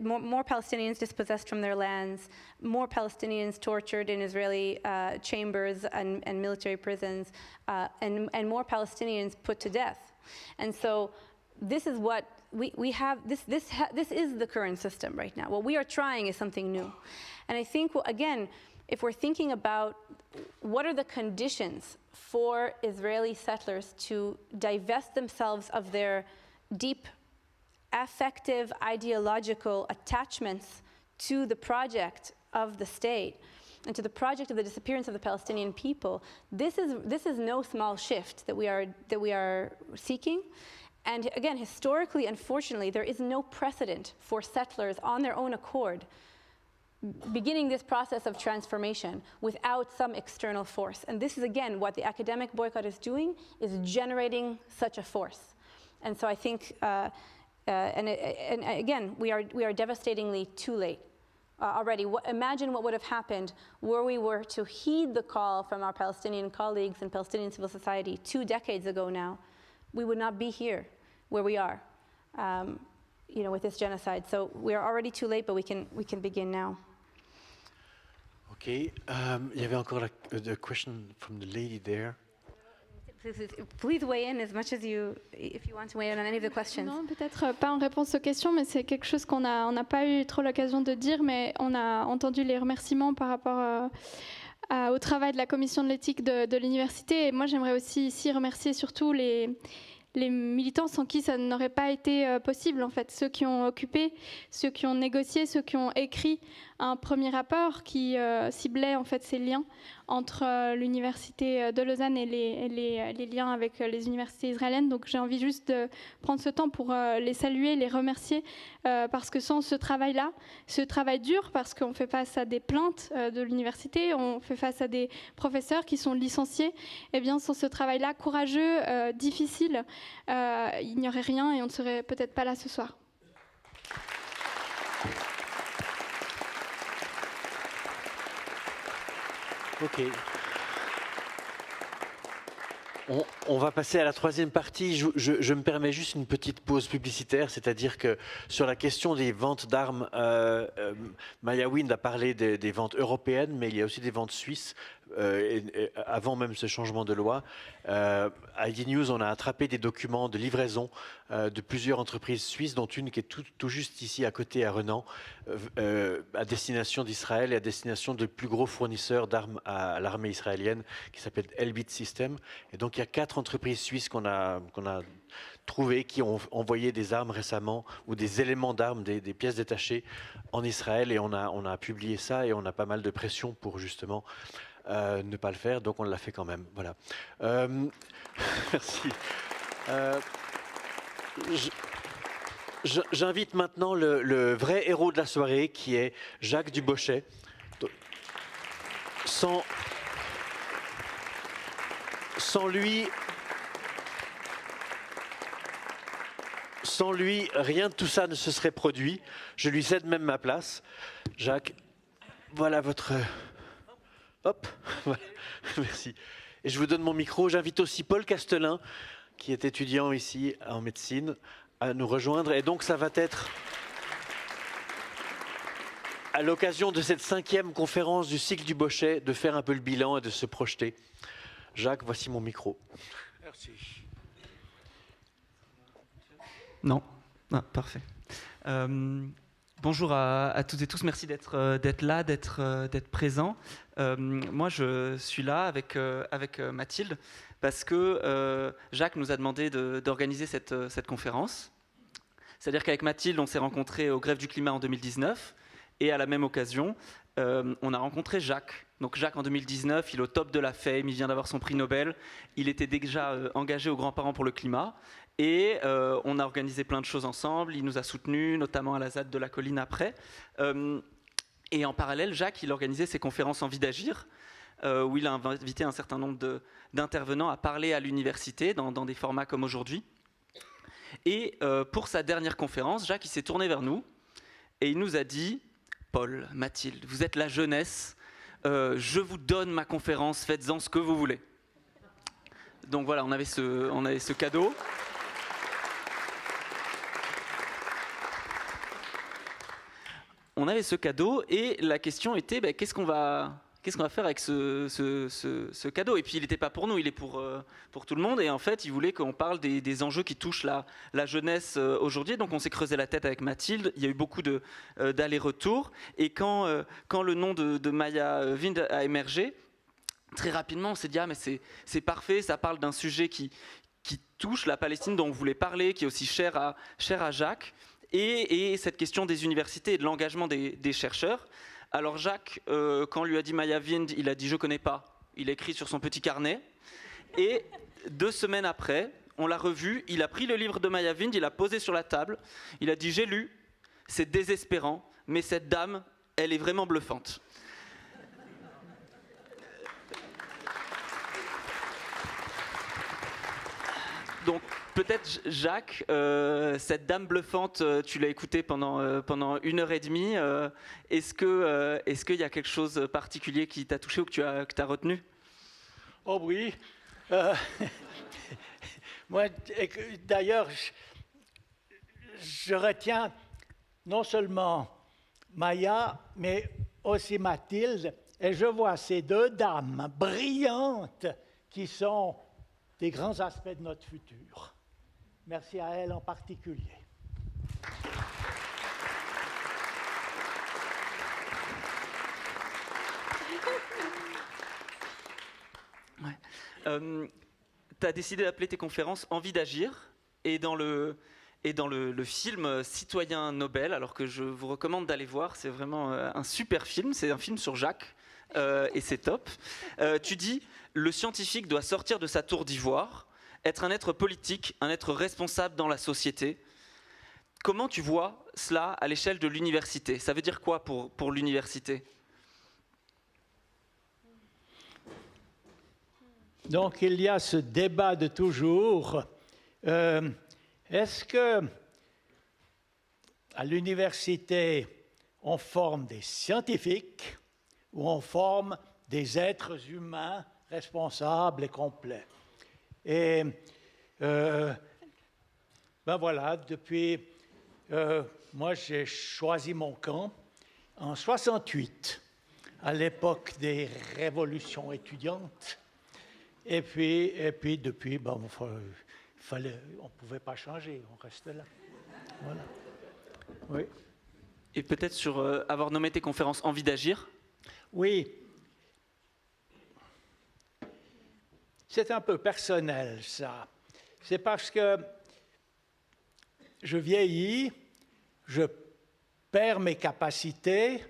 more Palestinians dispossessed from their lands, more Palestinians tortured in Israeli chambers and military prisons, and more Palestinians put to death. And so this is what we have, this is the current system right now. What we are trying is something new. And I think, again, if we're thinking about what are the conditions for Israeli settlers to divest themselves of their deep affective, ideological attachments to the project of the state and to the project of the disappearance of the Palestinian people, this is no small shift that we are seeking. And again, historically, unfortunately, there is no precedent for settlers on their own accord beginning this process of transformation without some external force. And this is, again, what the academic boycott is doing, is generating such a force. And so I think and again, we are devastatingly too late already. Imagine what would have happened were we were to heed the call from our Palestinian colleagues and Palestinian civil society 2 decades ago now. We would not be here where we are, you know, with this genocide. So we are already too late, but we can begin now. Okay, il y avait encore the question from the lady there. Please weigh in as much as if you want to weigh in on any of the questions. Non, peut-être pas en réponse aux questions, mais c'est quelque chose qu'on n'a pas eu trop l'occasion de dire, mais on a entendu les remerciements par rapport au travail de la commission de l'éthique de l'université. Et moi, j'aimerais aussi ici remercier surtout les militants sans qui ça n'aurait pas été possible, en fait. Ceux qui ont occupé, ceux qui ont négocié, ceux qui ont écrit un premier rapport qui ciblait en fait ces liens entre l'université de Lausanne et les liens avec les universités israéliennes. Donc j'ai envie juste de prendre ce temps pour les saluer, les remercier, parce que sans ce travail-là, ce travail dur, parce qu'on fait face à des plaintes de l'université, on fait face à des professeurs qui sont licenciés, et bien sans ce travail-là courageux, difficile, il n'y aurait rien et on ne serait peut-être pas là ce soir. Ok. On va passer à la troisième partie. Je me permets juste une petite pause publicitaire, c'est-à-dire que sur la question des ventes d'armes, Maya Wind a parlé des ventes européennes, mais il y a aussi des ventes suisses, avant même ce changement de loi. À ID News, on a attrapé des documents de livraison de plusieurs entreprises suisses, dont une qui est tout juste ici à côté, à Renan, à destination d'Israël et à destination de plus gros fournisseurs d'armes à l'armée israélienne, qui s'appelle Elbit System. Et donc, il y a 4 entreprises suisses qu'on a trouvées qui ont envoyé des armes récemment, ou des éléments d'armes, des pièces détachées en Israël, et on a publié ça, et on a pas mal de pression pour justement ne pas le faire, donc on l'a fait quand même. Voilà. Merci. J'invite maintenant le vrai héros de la soirée, qui est Jacques Dubochet. Sans lui, rien de tout ça ne se serait produit. Je lui cède même ma place. Jacques, voilà votre... Hop, voilà. Merci. Et je vous donne mon micro. J'invite aussi Paul Castelin, qui est étudiant ici en médecine, à nous rejoindre. Et donc, ça va être à l'occasion de cette 5e conférence du cycle du Bochet, de faire un peu le bilan et de se projeter. Jacques, voici mon micro. Merci. Non, ah, parfait. Bonjour à toutes et tous, merci d'être là, d'être présent. Moi, je suis là avec Mathilde parce que Jacques nous a demandé d'organiser cette conférence. C'est-à-dire qu'avec Mathilde, on s'est rencontrés au Grève du climat en 2019 et à la même occasion, on a rencontré Jacques. Donc Jacques, en 2019, il est au top de la fame, il vient d'avoir son prix Nobel. Il était déjà engagé aux Grands-Parents pour le climat. Et on a organisé plein de choses ensemble. Il nous a soutenus, notamment à la ZAD de la Colline après. Et en parallèle, Jacques, il organisait ses conférences en vie d'agir, où il a invité un certain nombre d'intervenants à parler à l'université dans des formats comme aujourd'hui. Et pour sa dernière conférence, Jacques, il s'est tourné vers nous et il nous a dit « Paul, Mathilde, vous êtes la jeunesse, je vous donne ma conférence, faites-en ce que vous voulez. » Donc voilà, on avait ce cadeau. On avait ce cadeau et la question était qu'est-ce qu'on va faire avec ce cadeau. Et puis il n'était pas pour nous, il est pour tout le monde. Et en fait, il voulait qu'on parle des enjeux qui touchent la jeunesse aujourd'hui. Donc on s'est creusé la tête avec Mathilde. Il y a eu beaucoup d'allers-retours. Et quand le nom de Maya Wind a émergé, très rapidement, on s'est dit « Ah, mais c'est parfait, ça parle d'un sujet qui touche la Palestine, dont on voulait parler, qui est aussi cher à Jacques. » Et cette question des universités et de l'engagement des chercheurs. Alors Jacques, quand on lui a dit Maya Wind, il a dit « je ne connais pas ». Il a écrit sur son petit carnet. Et 2 semaines après, on l'a revu, il a pris le livre de Maya Wind, il l'a posé sur la table. Il a dit « j'ai lu, c'est désespérant, mais cette dame, elle est vraiment bluffante ». Donc peut-être Jacques, cette dame bluffante, tu l'as écoutée pendant 1h30. Est-ce qu'il y a quelque chose de particulier qui t'a touché ou que tu as retenu? Oh oui. Moi, d'ailleurs, je retiens non seulement Maya, mais aussi Mathilde. Et je vois ces 2 dames brillantes qui sont des grands aspects de notre futur. Merci à elle en particulier. Ouais. Tu as décidé d'appeler tes conférences Envie d'agir, et dans le film Citoyen Nobel, alors que je vous recommande d'aller voir, c'est vraiment un super film, c'est un film sur Jacques, et c'est top. Tu dis « Le scientifique doit sortir de sa tour d'ivoire, être un être politique, un être responsable dans la société. » Comment tu vois cela à l'échelle de l'université? Ça veut dire quoi pour l'université? Donc il y a ce débat de toujours. Est-ce que à l'université on forme des scientifiques ou on forme des êtres humains responsables et complets. Et ben voilà, depuis, moi j'ai choisi mon camp en 68, à l'époque des révolutions étudiantes. Et puis depuis, ben, on ne pouvait pas changer, on restait là. Voilà. Oui. Et peut-être sur avoir nommé tes conférences Envie d'agir. Oui. C'est un peu personnel, ça. C'est parce que je vieillis, je perds mes capacités,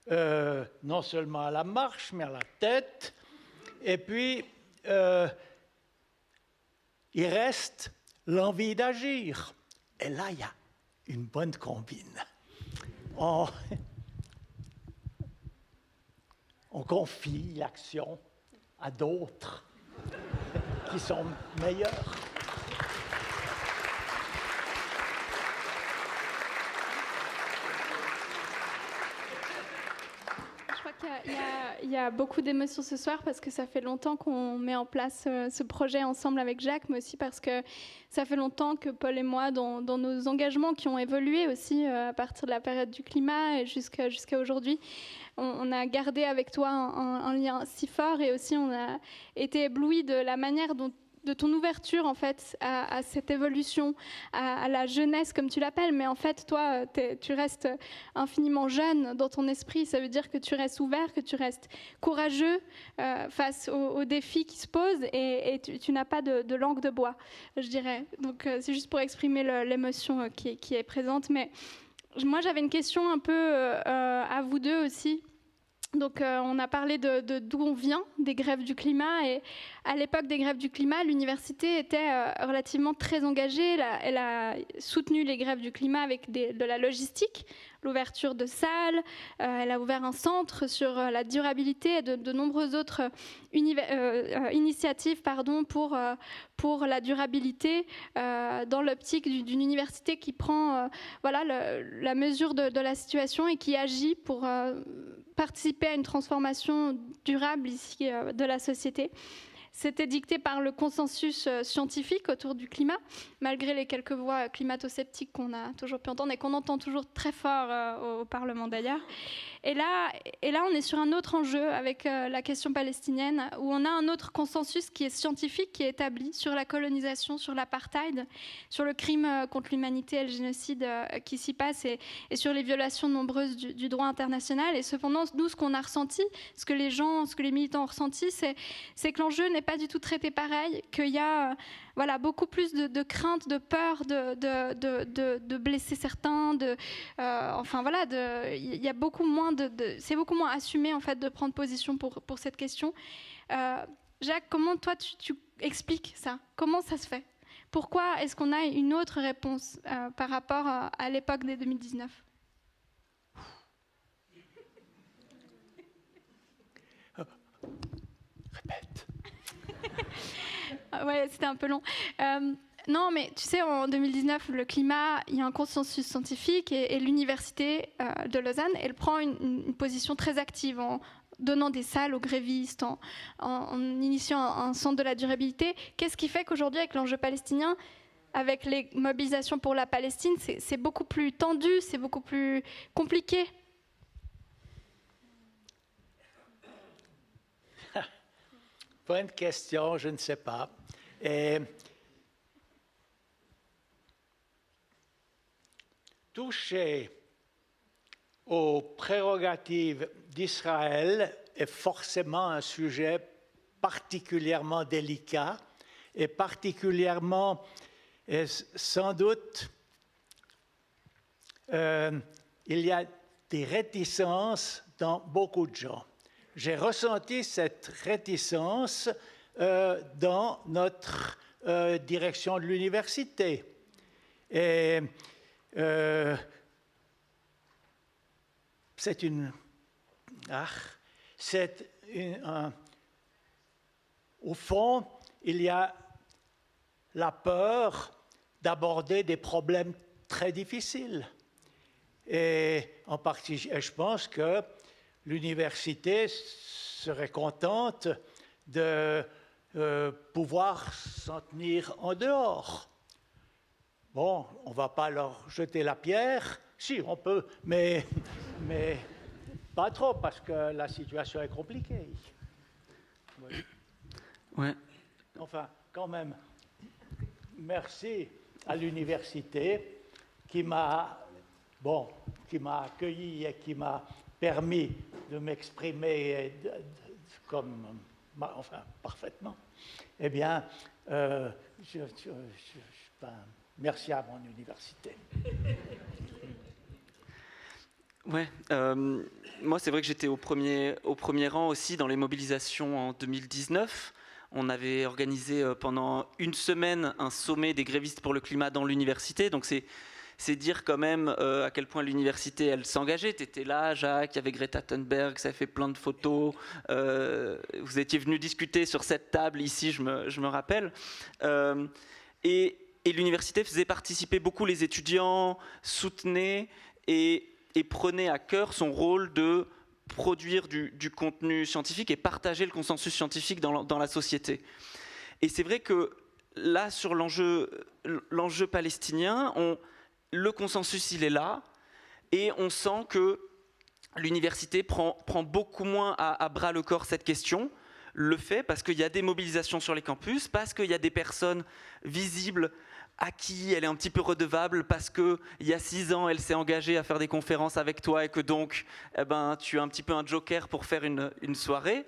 non seulement à la marche, mais à la tête. Et puis, il reste l'envie d'agir. Et là, il y a une bonne combine. On confie l'action à d'autres qui sont meilleurs. Il y a beaucoup d'émotions ce soir parce que ça fait longtemps qu'on met en place ce projet ensemble avec Jacques, mais aussi parce que ça fait longtemps que Paul et moi, dans nos engagements qui ont évolué aussi à partir de la période du climat et jusqu'à aujourd'hui, on a gardé avec toi un lien si fort et aussi on a été éblouis de la manière de ton ouverture en fait à cette évolution, à la jeunesse comme tu l'appelles, mais en fait toi tu restes infiniment jeune dans ton esprit, ça veut dire que tu restes ouvert, que tu restes courageux face aux défis qui se posent et tu n'as pas de langue de bois, je dirais. Donc c'est juste pour exprimer l'émotion qui est présente, mais moi j'avais une question un peu à vous deux aussi. Donc on a parlé de d'où on vient, des grèves du climat, et à l'époque des grèves du climat, l'université était relativement très engagée. Elle a soutenu les grèves du climat avec de la logistique, l'ouverture de salles, elle a ouvert un centre sur la durabilité et de nombreuses autres initiatives pour la durabilité dans l'optique d'une université qui prend la mesure de la situation et qui agit pour participer à une transformation durable ici de la société. C'était dicté par le consensus scientifique autour du climat, malgré les quelques voix climato-sceptiques qu'on a toujours pu entendre et qu'on entend toujours très fort au Parlement d'ailleurs. Et là, on est sur un autre enjeu avec la question palestinienne, où on a un autre consensus qui est scientifique, qui est établi sur la colonisation, sur l'apartheid, sur le crime contre l'humanité et le génocide qui s'y passe, et sur les violations nombreuses du droit international. Et cependant, nous, ce qu'on a ressenti, ce que les militants ont ressenti, c'est que l'enjeu n'est pas du tout traité pareil, qu'il y a beaucoup plus de crainte, de peur de blesser certains, il y a beaucoup moins c'est beaucoup moins assumé en fait de prendre position pour cette question. Jacques, comment toi tu expliques ça? Comment ça se fait? Pourquoi est-ce qu'on a une autre réponse par rapport à l'époque des 2019? Répète. Ouais, c'était un peu long. Non, mais tu sais, en 2019, le climat, il y a un consensus scientifique et l'Université de Lausanne, elle prend une position très active en donnant des salles aux grévistes, en initiant un centre de la durabilité. Qu'est-ce qui fait qu'aujourd'hui, avec l'enjeu palestinien, avec les mobilisations pour la Palestine, c'est beaucoup plus tendu, c'est beaucoup plus compliqué? Bonne question, je ne sais pas. Et toucher aux prérogatives d'Israël est forcément un sujet particulièrement délicat et particulièrement, et sans doute, il y a des réticences dans beaucoup de gens. J'ai ressenti cette réticence dans notre direction de l'université. Et au fond, il y a la peur d'aborder des problèmes très difficiles. Et en particulier, je pense que l'université serait contente de pouvoir s'en tenir en dehors. Bon, on ne va pas leur jeter la pierre. Si, on peut, mais pas trop, parce que la situation est compliquée. Oui. Ouais. Enfin, quand même, merci à l'université qui m'a accueilli et qui m'a permis de m'exprimer parfaitement. Eh bien, merci à mon université. Ouais, moi c'est vrai que j'étais au premier rang aussi dans les mobilisations en 2019. On avait organisé pendant une semaine un sommet des grévistes pour le climat dans l'université. Donc c'est dire quand même à quel point l'université elle s'engageait. Tu étais là, Jacques, il y avait Greta Thunberg, ça a fait plein de photos. Vous étiez venus discuter sur cette table ici, je me rappelle. Et l'université faisait participer beaucoup les étudiants, soutenait et prenait à cœur son rôle de produire du contenu scientifique et partager le consensus scientifique dans la société. Et c'est vrai que là, sur l'enjeu palestinien, le consensus, il est là, et on sent que l'université prend beaucoup moins à bras le corps cette question, le fait parce qu'il y a des mobilisations sur les campus, parce qu'il y a des personnes visibles à qui elle est un petit peu redevable parce qu'il y a 6 ans, elle s'est engagée à faire des conférences avec toi et que donc tu es un petit peu un joker pour faire une soirée.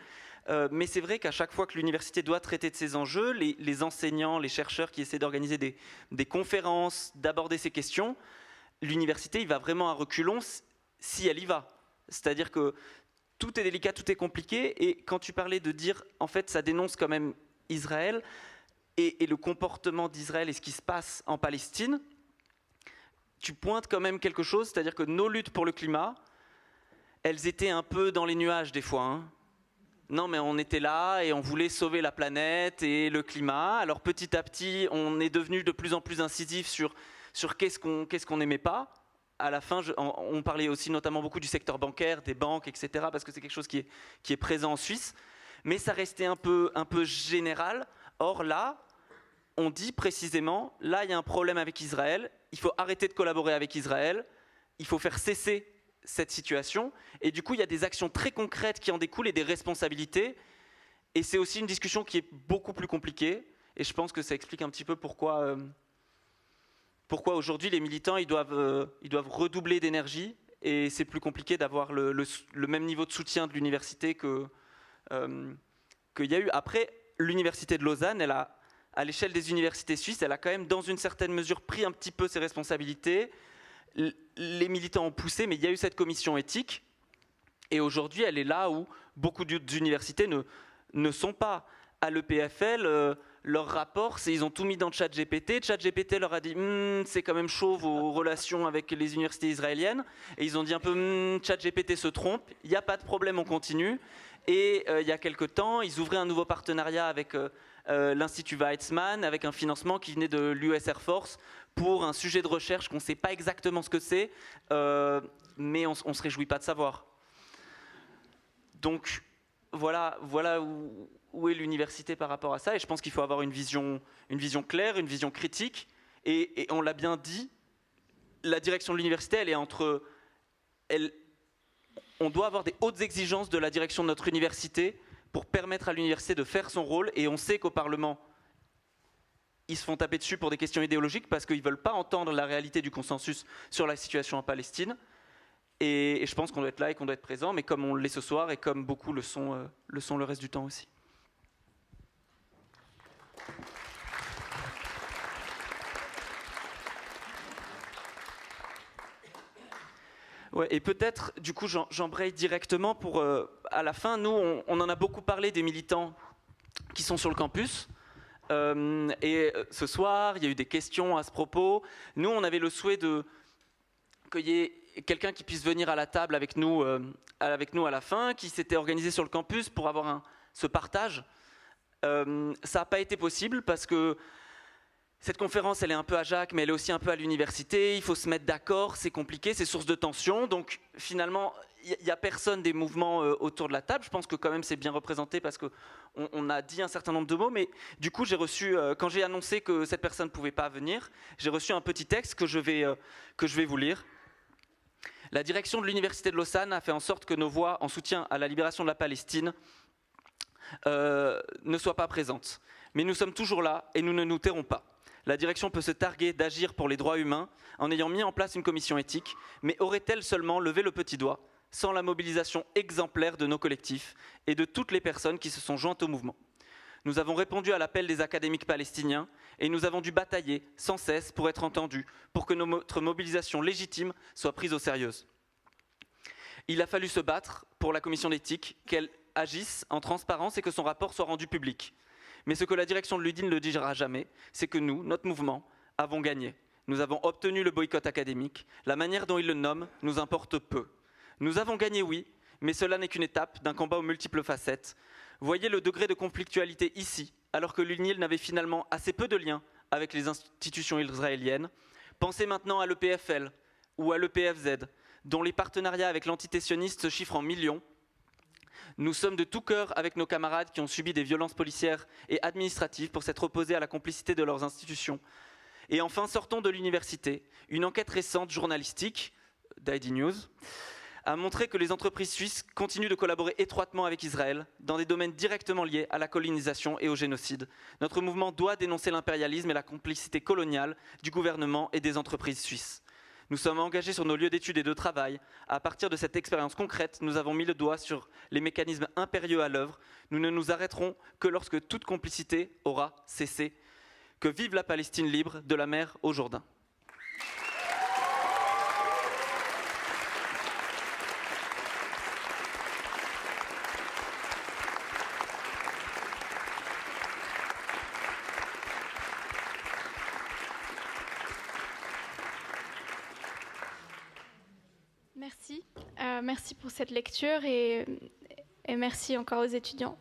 Mais c'est vrai qu'à chaque fois que l'université doit traiter de ces enjeux, les enseignants, les chercheurs qui essaient d'organiser des conférences, d'aborder ces questions, l'université, il va vraiment à reculons si elle y va. C'est-à-dire que tout est délicat, tout est compliqué. Et quand tu parlais de dire, en fait, ça dénonce quand même Israël, et le comportement d'Israël et ce qui se passe en Palestine, tu pointes quand même quelque chose, c'est-à-dire que nos luttes pour le climat, elles étaient un peu dans les nuages des fois. Hein. Non, mais on était là et on voulait sauver la planète et le climat. Alors petit à petit, on est devenu de plus en plus incisif sur qu'est-ce qu'on n'aimait pas. À la fin, on parlait aussi notamment beaucoup du secteur bancaire, des banques, etc., parce que c'est quelque chose qui est présent en Suisse. Mais ça restait un peu général. Or là, on dit précisément, là il y a un problème avec Israël, il faut arrêter de collaborer avec Israël, il faut faire cesser cette situation, et du coup il y a des actions très concrètes qui en découlent et des responsabilités, et c'est aussi une discussion qui est beaucoup plus compliquée, et je pense que ça explique un petit peu pourquoi aujourd'hui les militants ils doivent redoubler d'énergie, et c'est plus compliqué d'avoir le même niveau de soutien de l'université qu'il y a eu. Après, l'université de Lausanne, elle a, à l'échelle des universités suisses, elle a quand même, dans une certaine mesure, pris un petit peu ses responsabilités. Les militants ont poussé, mais il y a eu cette commission éthique. Et aujourd'hui, elle est là où beaucoup d'universités ne sont pas. À l'EPFL, leur rapport, ils ont tout mis dans ChatGPT. ChatGPT leur a dit c'est quand même chaud vos relations avec les universités israéliennes. Et ils ont dit un peu ChatGPT se trompe, il n'y a pas de problème, on continue. Et il y a quelque temps, ils ouvraient un nouveau partenariat avec l'Institut Weizmann, avec un financement qui venait de l'US Air Force pour un sujet de recherche qu'on ne sait pas exactement ce que c'est, mais on ne se réjouit pas de savoir. Donc voilà où est l'université par rapport à ça, et je pense qu'il faut avoir une vision claire, une vision critique, et on l'a bien dit, la direction de l'université, elle est entre... On doit avoir des hautes exigences de la direction de notre université pour permettre à l'université de faire son rôle, et on sait qu'au Parlement, ils se font taper dessus pour des questions idéologiques parce qu'ils ne veulent pas entendre la réalité du consensus sur la situation en Palestine. Et je pense qu'on doit être là et qu'on doit être présent, mais comme on l'est ce soir et comme beaucoup le sont le reste du temps aussi. Ouais, et peut-être, du coup, j'embraye directement pour, à la fin, nous, on en a beaucoup parlé des militants qui sont sur le campus. Et ce soir, il y a eu des questions à ce propos. Nous, on avait le souhait qu'il y ait quelqu'un qui puisse venir à la table avec nous à la fin, qui s'était organisé sur le campus pour avoir ce partage. Ça n'a pas été possible parce que Cette conférence, elle est un peu à Jacques, mais elle est aussi un peu à l'université. Il faut se mettre d'accord, c'est compliqué, c'est source de tension. Donc finalement, il n'y a personne des mouvements autour de la table. Je pense que quand même c'est bien représenté parce qu'on a dit un certain nombre de mots. Mais du coup, j'ai reçu, quand j'ai annoncé que cette personne ne pouvait pas venir, j'ai reçu un petit texte que je vais vous lire. La direction de l'Université de Lausanne a fait en sorte que nos voix en soutien à la libération de la Palestine ne soient pas présentes. Mais nous sommes toujours là et nous ne nous tairons pas. La direction peut se targuer d'agir pour les droits humains en ayant mis en place une commission éthique, mais aurait-elle seulement levé le petit doigt sans la mobilisation exemplaire de nos collectifs et de toutes les personnes qui se sont jointes au mouvement? Nous avons répondu à l'appel des académiques palestiniens et nous avons dû batailler sans cesse pour être entendus, pour que notre mobilisation légitime soit prise au sérieux. Il a fallu se battre pour la commission d'éthique, qu'elle agisse en transparence et que son rapport soit rendu public. Mais ce que la direction de l'UDI ne le dira jamais, c'est que nous, notre mouvement, avons gagné. Nous avons obtenu le boycott académique. La manière dont il le nomme nous importe peu. Nous avons gagné, oui, mais cela n'est qu'une étape d'un combat aux multiples facettes. Voyez le degré de conflictualité ici, alors que l'UNIL n'avait finalement assez peu de liens avec les institutions israéliennes. Pensez maintenant à l'EPFL ou à l'EPFZ, dont les partenariats avec l'entité sioniste se chiffrent en millions. Nous sommes de tout cœur avec nos camarades qui ont subi des violences policières et administratives pour s'être opposés à la complicité de leurs institutions. Et enfin, sortons de l'université. Une enquête récente journalistique, d'ID News, a montré que les entreprises suisses continuent de collaborer étroitement avec Israël dans des domaines directement liés à la colonisation et au génocide. Notre mouvement doit dénoncer l'impérialisme et la complicité coloniale du gouvernement et des entreprises suisses. Nous sommes engagés sur nos lieux d'études et de travail. À partir de cette expérience concrète, nous avons mis le doigt sur les mécanismes impérieux à l'œuvre. Nous ne nous arrêterons que lorsque toute complicité aura cessé. Que vive la Palestine libre, de la mer au Jourdain. Merci. Merci pour cette lecture et merci encore aux étudiants.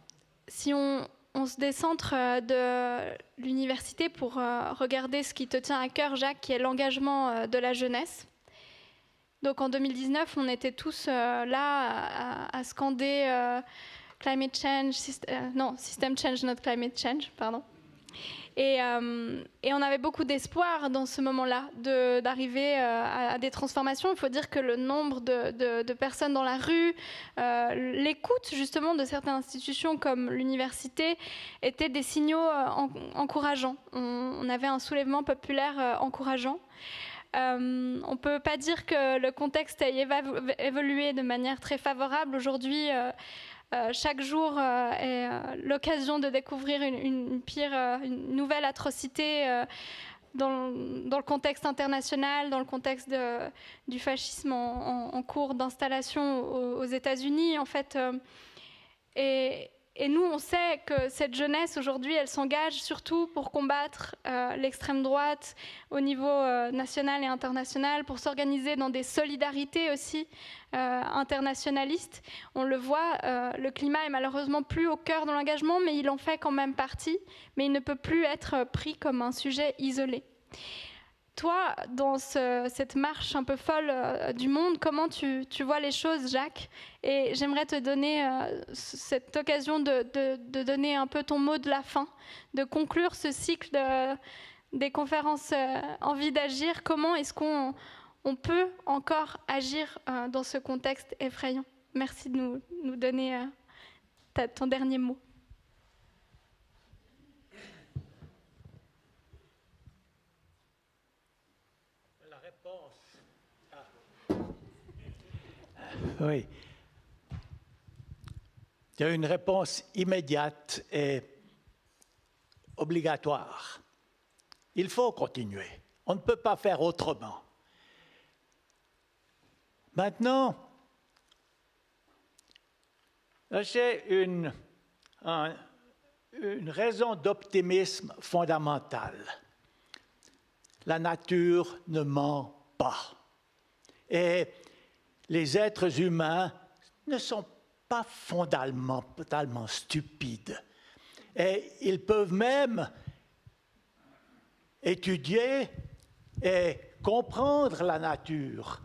Si on se décentre de l'université pour regarder ce qui te tient à cœur, Jacques, qui est l'engagement de la jeunesse. Donc en 2019, on était tous là à scander climate change, system change, not climate change, pardon. Et on avait beaucoup d'espoir dans ce moment-là d'arriver à des transformations. Il faut dire que le nombre de personnes dans la rue, l'écoute justement de certaines institutions comme l'université étaient des signaux encourageants. On avait un soulèvement populaire encourageant. On ne peut pas dire que le contexte ait évolué de manière très favorable. Aujourd'hui, chaque jour est l'occasion de découvrir une nouvelle atrocité dans le contexte international, dans le contexte du fascisme en cours d'installation aux États-Unis, en fait. Et nous, on sait que cette jeunesse, aujourd'hui, elle s'engage surtout pour combattre l'extrême droite au niveau national et international, pour s'organiser dans des solidarités aussi internationalistes. On le voit, le climat est malheureusement plus au cœur de l'engagement, mais il en fait quand même partie. Mais il ne peut plus être pris comme un sujet isolé. Toi, dans cette marche un peu folle du monde, comment tu vois les choses, Jacques? Et j'aimerais te donner cette occasion de donner un peu ton mot de la fin, de conclure ce cycle des conférences Envie d'agir. Comment est-ce qu'on peut encore agir dans ce contexte effrayant? Merci de nous donner ton dernier mot. Oui. Il y a une réponse immédiate et obligatoire. Il faut continuer. On ne peut pas faire autrement. Maintenant, j'ai une raison d'optimisme fondamentale. La nature ne ment pas. Et les êtres humains ne sont pas fondamentalement stupides. Et ils peuvent même étudier et comprendre la nature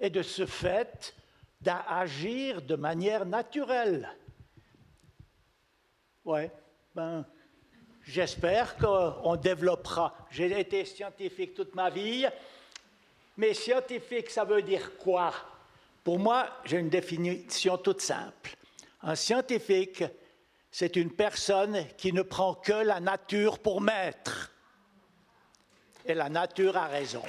et de ce fait d'agir de manière naturelle. Ouais, ben, j'espère qu'on développera. J'ai été scientifique toute ma vie, mais scientifique, ça veut dire quoi? Pour moi, j'ai une définition toute simple. Un scientifique, c'est une personne qui ne prend que la nature pour maître. Et la nature a raison.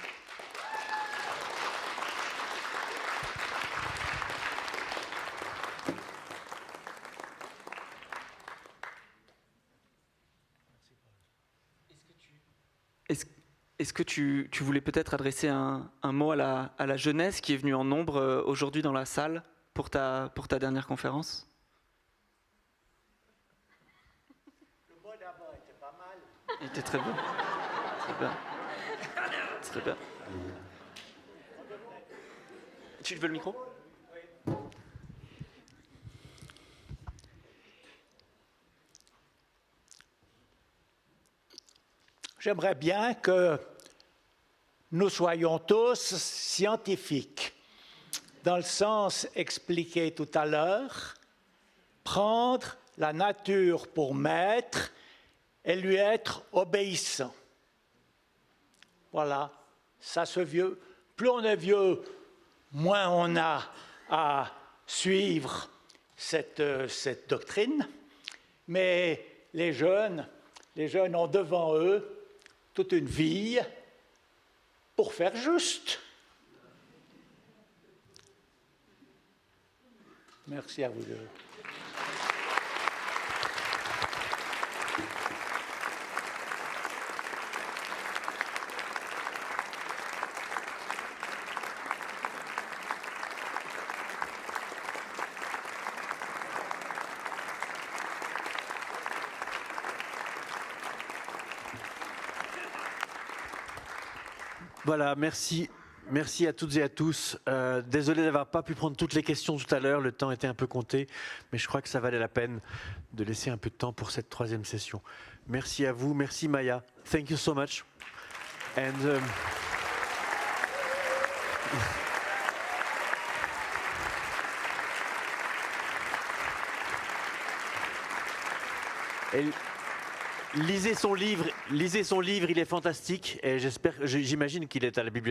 Est-ce que tu voulais peut-être adresser un mot à la jeunesse qui est venue en nombre aujourd'hui dans la salle pour ta dernière conférence? Le mot d'abord était pas mal. Il était très bien. Très bien. Très bien. Tu veux le micro? Oui. J'aimerais bien que nous soyons tous scientifiques, dans le sens expliqué tout à l'heure, prendre la nature pour maître et lui être obéissant. Voilà, ça se vieux. Plus on est vieux, moins on a à suivre cette doctrine, mais les jeunes ont devant eux toute une vie pour faire juste. Merci à vous deux. Voilà, merci à toutes et à tous. Désolé d'avoir pas pu prendre toutes les questions tout à l'heure, le temps était un peu compté, mais je crois que ça valait la peine de laisser un peu de temps pour cette troisième session. Merci à vous, merci Maya. Thank you so much. And, lisez son livre, il est fantastique et j'imagine qu'il est à la bibliothèque.